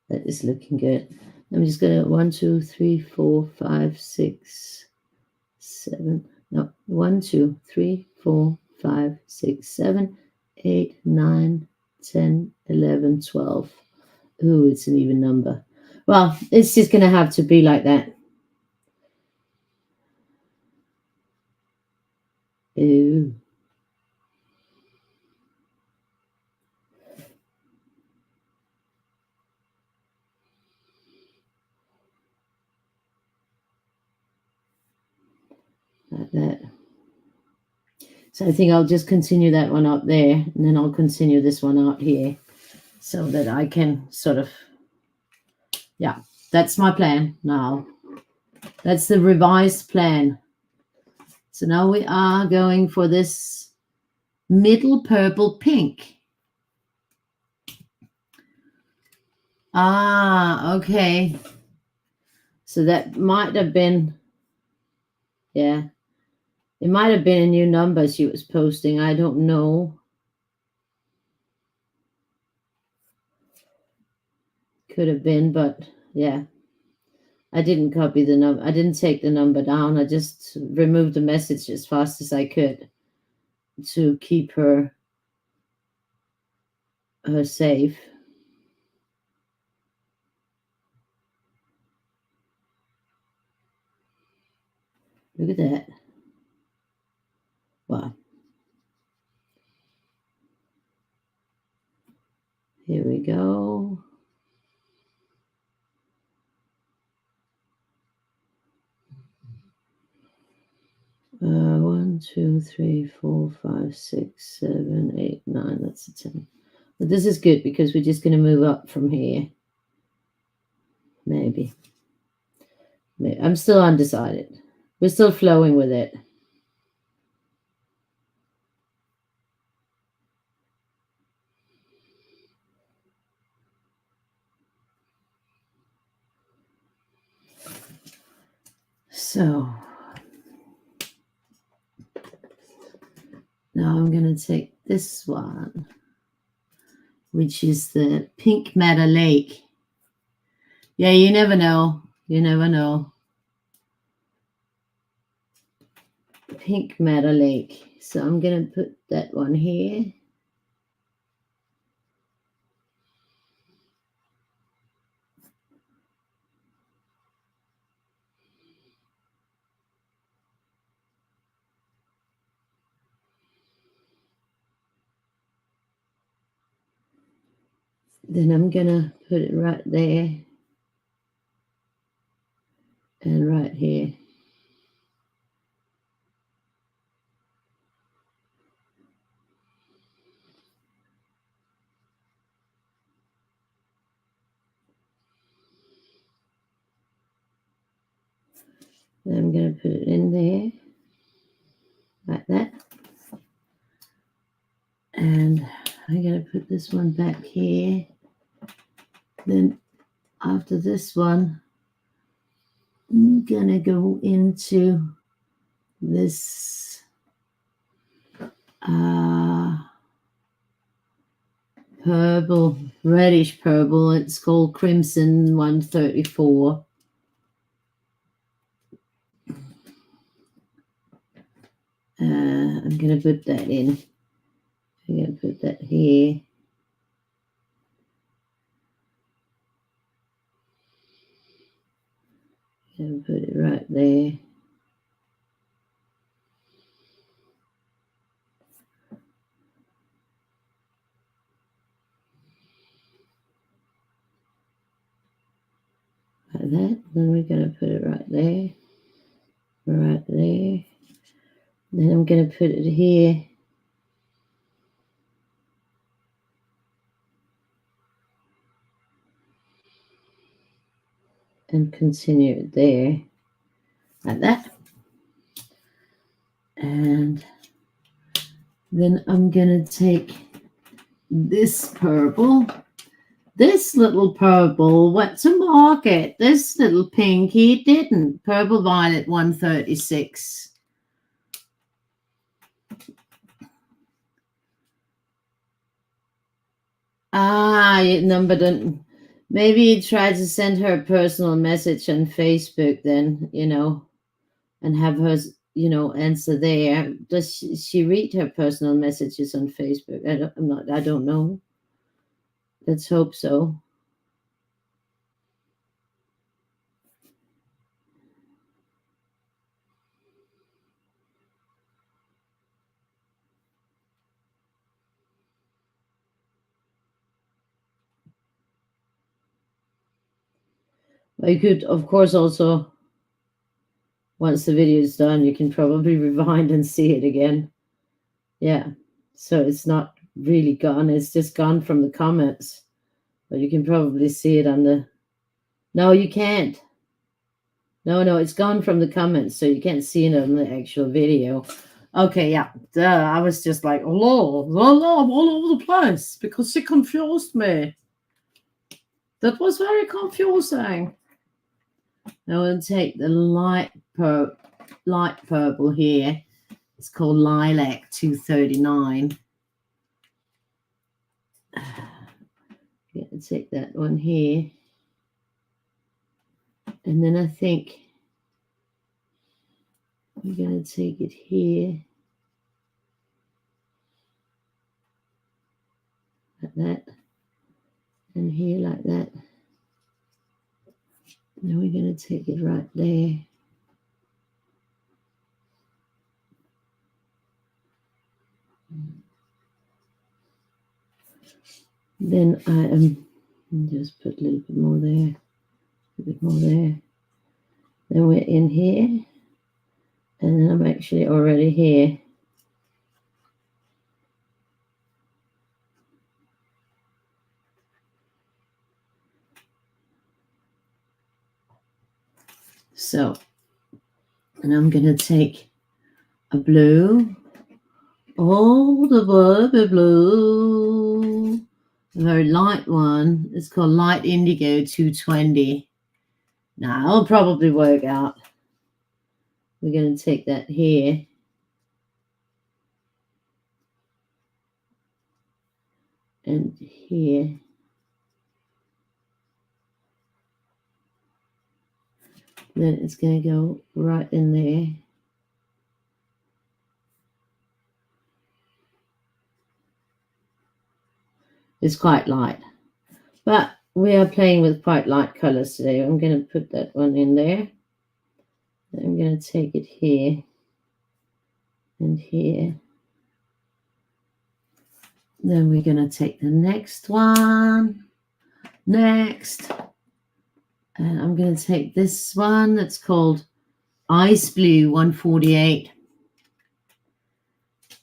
That is looking good. I'm just going to 1, 2, 3, 4, 5, 6, 7. No, 1, 2, 3, 4, 5, 6, 7, 8, 9, 10, 11, 12. Ooh, it's an even number. Well, it's just going to have to be like that. Ooh. Like that. So I think I'll just continue that one up there, and then I'll continue this one out here so that I can sort of, yeah, that's my plan now. That's the revised plan. So now we are going for this middle purple pink. Ah, okay. So that might have been, yeah, it might have been a new number she was posting. I don't know. Could have been, but yeah. I didn't copy the number. I didn't take the number down. I just removed the message as fast as I could to keep her safe. Look at that. Wow. Here we go. One, 2, 3, 4, 5, 6, 7, 8, 9. That's a 10. But this is good because we're just going to move up from here. Maybe. I'm still undecided. We're still flowing with it. So now I'm going to take this one, which is the Pink Matter Lake. Yeah, you never know. You never know. Pink Matter Lake. So I'm going to put that one here. Then I'm going to put it right there and right here. Then I'm going to put it in there like that. And I'm going to put this one back here. Then after this one, I'm going to go into this purple, reddish purple. It's called Crimson 134. I'm going to put that in. I'm going to put that here. And put it right there. Like like that. Then we're going to put it right there. Right there. Then I'm going to put it here. And continue it there. Like that. And then I'm going to take this purple. This little purple went to market. This little pinky didn't. Purple Violet 136. Number didn't. Maybe you tried to send her a personal message on Facebook then, and have her, answer there. Does she read her personal messages on Facebook? I don't know. Let's hope so. You could, of course, also, once the video is done, you can probably rewind and see it again. Yeah. So it's not really gone. It's just gone from the comments. But you can probably see it on the... No, you can't. No, it's gone from the comments, so you can't see it on the actual video. Okay, yeah. I was just like, oh, Lord, I'm all over the place because she confused me. That was very confusing. Now we'll take the light purple here. It's called Lilac 239. I'm going to take that one here. And then I think we're going to take it here. Like that. And here like that. Then we're going to take it right there. Then I am just put a little bit more there, a bit more there. Then we're in here, and then I'm actually already here. So, and I'm going to take a blue, the baby blue, a very light one. It's called Light Indigo 220. Now, it'll probably work out. We're going to take that here. And here. Then it's going to go right in there. It's quite light. But we are playing with quite light colors today. I'm going to put that one in there. I'm going to take it here and here. Then we're going to take the next one. Next. And I'm going to take this one that's called Ice Blue 148.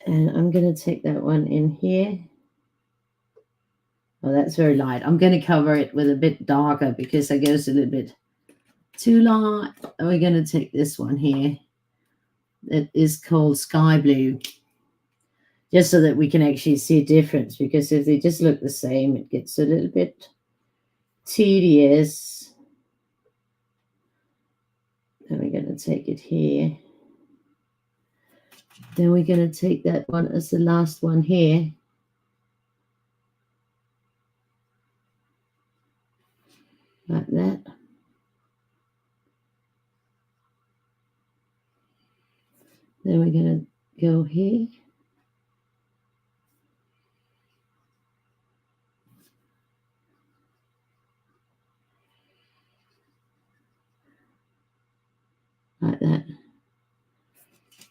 And I'm going to take that one in here. Oh, that's very light. I'm going to cover it with a bit darker because it goes a little bit too light. And we're going to take this one here. It is called Sky Blue. Just so that we can actually see a difference, because if they just look the same, it gets a little bit tedious. Then we're going to take it here. Then we're going to take that one as the last one here. Like that. Then we're going to go here. Like that.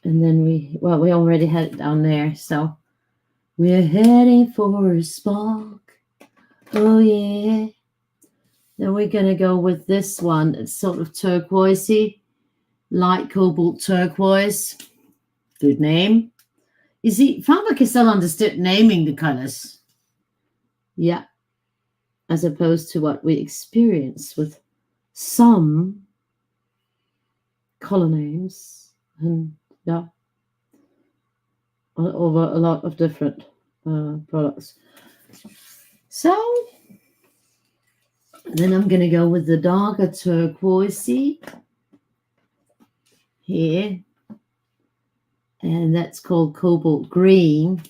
And then we already had it down there. So we're heading for a spark. Oh, yeah. Then we're going to go with this one. It's sort of turquoisey, light cobalt turquoise. Good name. You see, Faber-Castell understood naming the colors. Yeah. As opposed to what we experience with some color names. And yeah. Over a lot of different products. So then I'm going to go with the darker turquoisey here. And that's called cobalt green.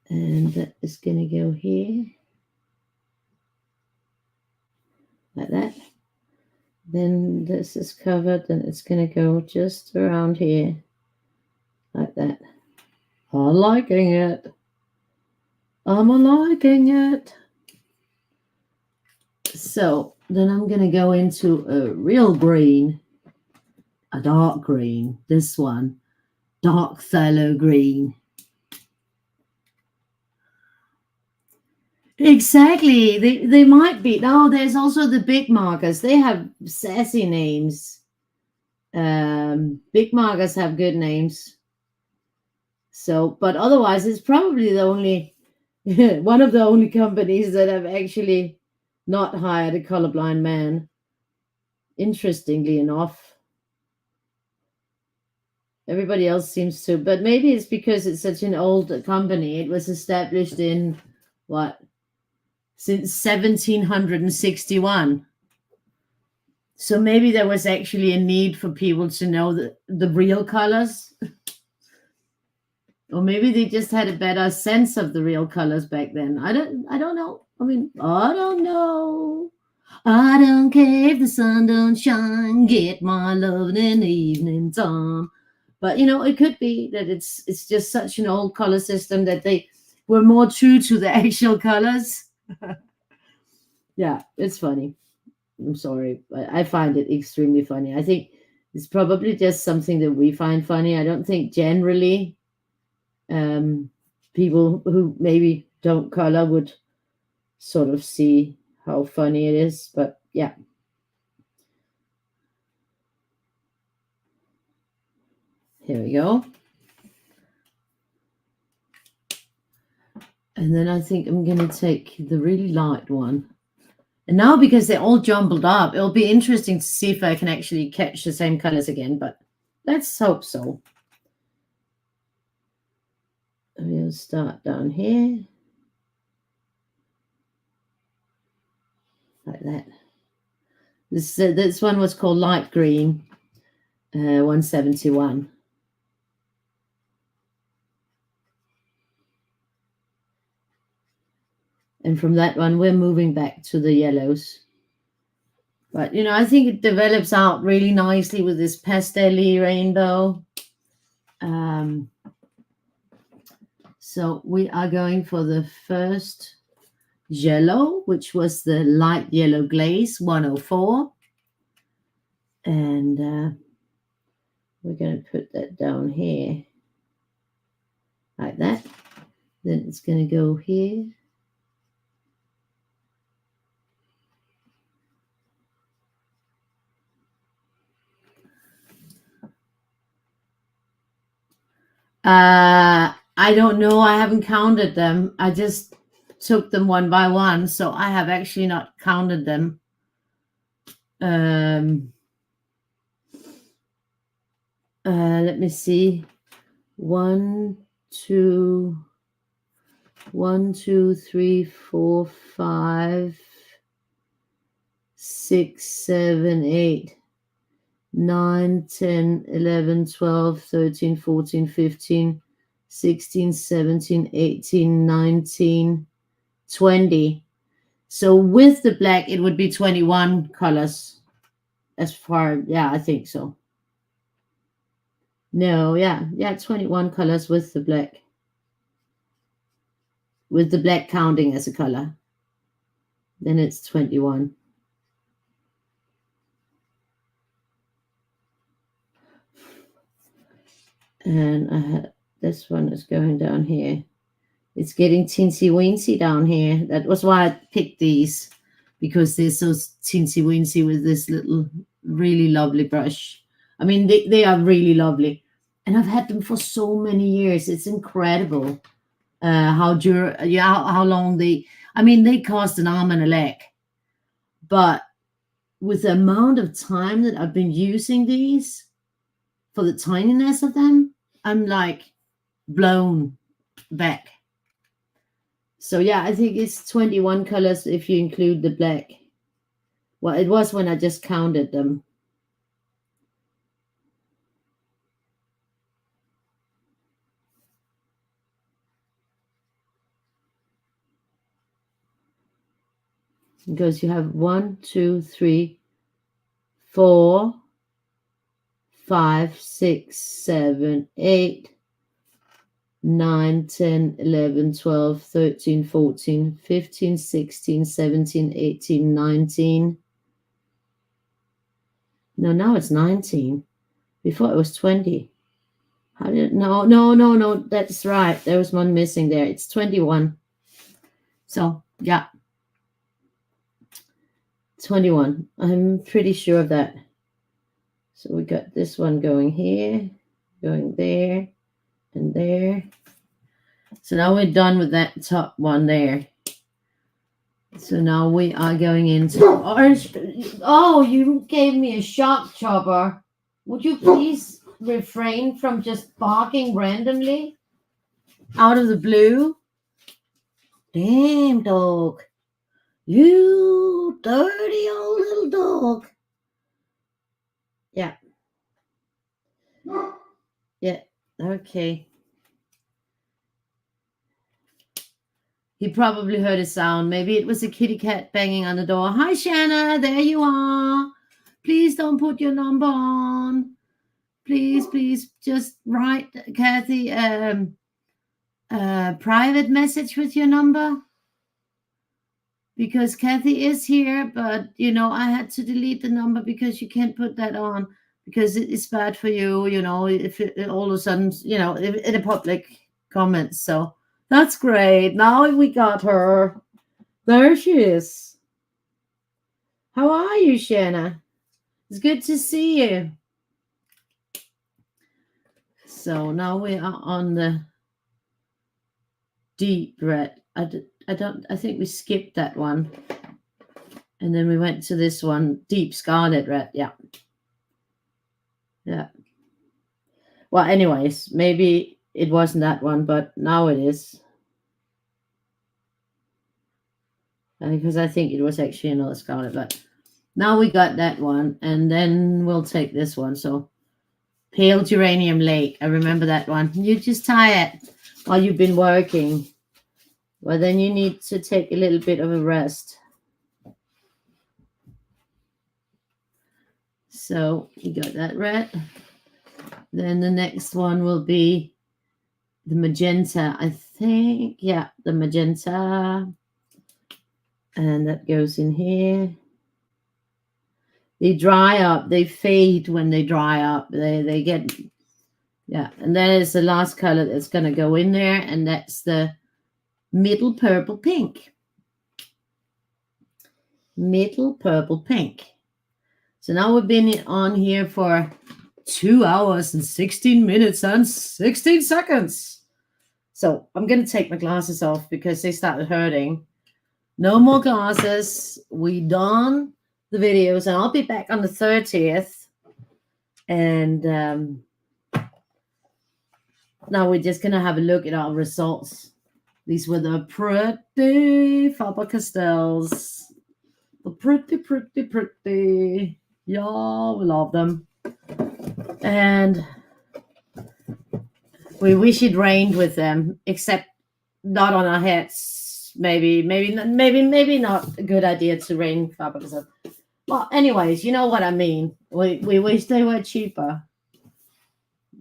And that is going to go here. Like that. Then this is covered, and it's going to go just around here. Like that. I'm liking it. I'm liking it. So then I'm going to go into a real green. A dark green. This one. Dark phthalo green. Exactly. They might be. Oh, there's also the big markers. They have sassy names. Big markers have good names. So, but otherwise, it's probably the only one of the only companies that have actually not hired a colorblind man. Interestingly enough, everybody else seems to, but maybe it's because it's such an old company. It was established in what? Since 1761. So maybe there was actually a need for people to know the real colors. Or maybe they just had a better sense of the real colors back then. I don't know. I mean, I don't know. I don't care if the sun don't shine, get my love in the evening time. But it could be that it's just such an old color system that they were more true to the actual colors. Yeah, it's funny. I'm sorry, but I find it extremely funny. I think it's probably just something that we find funny. I don't think generally people who maybe don't color would sort of see how funny it is. But yeah. Here we go. And then I think I'm going to take the really light one. And now, because they're all jumbled up, it'll be interesting to see if I can actually catch the same colors again, but let's hope so. We'll start down here. Like that. This one was called light green, 171. And from that one, we're moving back to the yellows. But, I think it develops out really nicely with this pastel-y rainbow. So we are going for the first yellow, which was the light yellow glaze, 104. And we're going to put that down here. Like that. Then it's going to go here. I don't know. I haven't counted them. I just took them one by one, so I have actually not counted them. Let me see. 1, 2, 3, 4, 5, 6, 7, 8, 9, 10, 11, 12, 13, 14, 15, 16, 17, 18, 19, 20. So with the black, it would be 21 colors. As far, yeah, I think so. No, yeah, 21 colors with the black. With the black counting as a color. Then it's 21. And this one is going down here. It's getting teensy weensy down here. That was why I picked these, because they're so teensy weensy with this little really lovely brush. I mean, they are really lovely. And I've had them for so many years. It's incredible how long they, I mean, they cost an arm and a leg. But with the amount of time that I've been using these, for the tininess of them, I'm like blown back. So yeah, I think it's 21 colors if you include the black. Well, it was when I just counted them. Because you have 1, 2, 3, 4, 5, 6, 7, 8, 9, 10, 11, 12, 13, 14, 15, 16, 17, 18, 19. No, now it's 19. Before it was 20. How did no, that's right. There was one missing there. It's 21. So yeah. 21. I'm pretty sure of that. So we got this one going here, going there, and there. So now we're done with that top one there. So now we are going into orange. Oh, you gave me a shock chopper. Would you please refrain from just barking randomly out of the blue? Damn, dog. You dirty old little dog. Yeah. Yeah. Okay. He probably heard a sound. Maybe it was a kitty cat banging on the door. Hi, Shanna. There you are. Please don't put your number on. Please, just write Kathy a private message with your number. Because Kathy is here, but, I had to delete the number because you can't put that on because it's bad for you, if it, all of a sudden, in a public comment. So that's great. Now we got her. There she is. How are you, Shanna? It's good to see you. So now we are on the deep red. I think we skipped that one. And then we went to this one, deep scarlet red. Yeah. Yeah. Well, anyways, maybe it wasn't that one, but now it is. Because I think it was actually another scarlet, but now we got that one, and then we'll take this one. So Pale Geranium Lake. I remember that one. You're just tired while you've been working. Well, then you need to take a little bit of a rest. So you got that red. Then the next one will be the magenta, I think. Yeah, the magenta. And that goes in here. They dry up. They fade when they dry up. They get, yeah. And then it's the last color that's going to go in there. And that's the middle purple pink. Middle purple pink. So now we've been on here for 2 hours and 16 minutes and 16 seconds. So I'm going to take my glasses off because they started hurting. No more glasses. We done the videos, and I'll be back on the 30th. And now we're just going to have a look at our results. These were the pretty Faber-Castells. The pretty. Yeah, we love them. And we wish it rained with them, except not on our heads. Maybe not a good idea to rain Faber-Castell. Well, anyways, you know what I mean. We wish they were cheaper.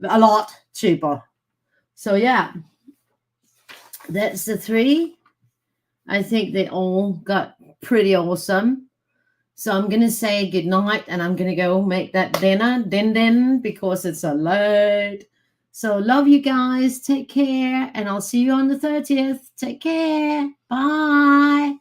A lot cheaper. So yeah, that's the 3. I think they all got pretty awesome. So I'm going to say good night, and I'm going to go make that dinner, din, because it's so late. So love you guys. Take care. And I'll see you on the 30th. Take care. Bye.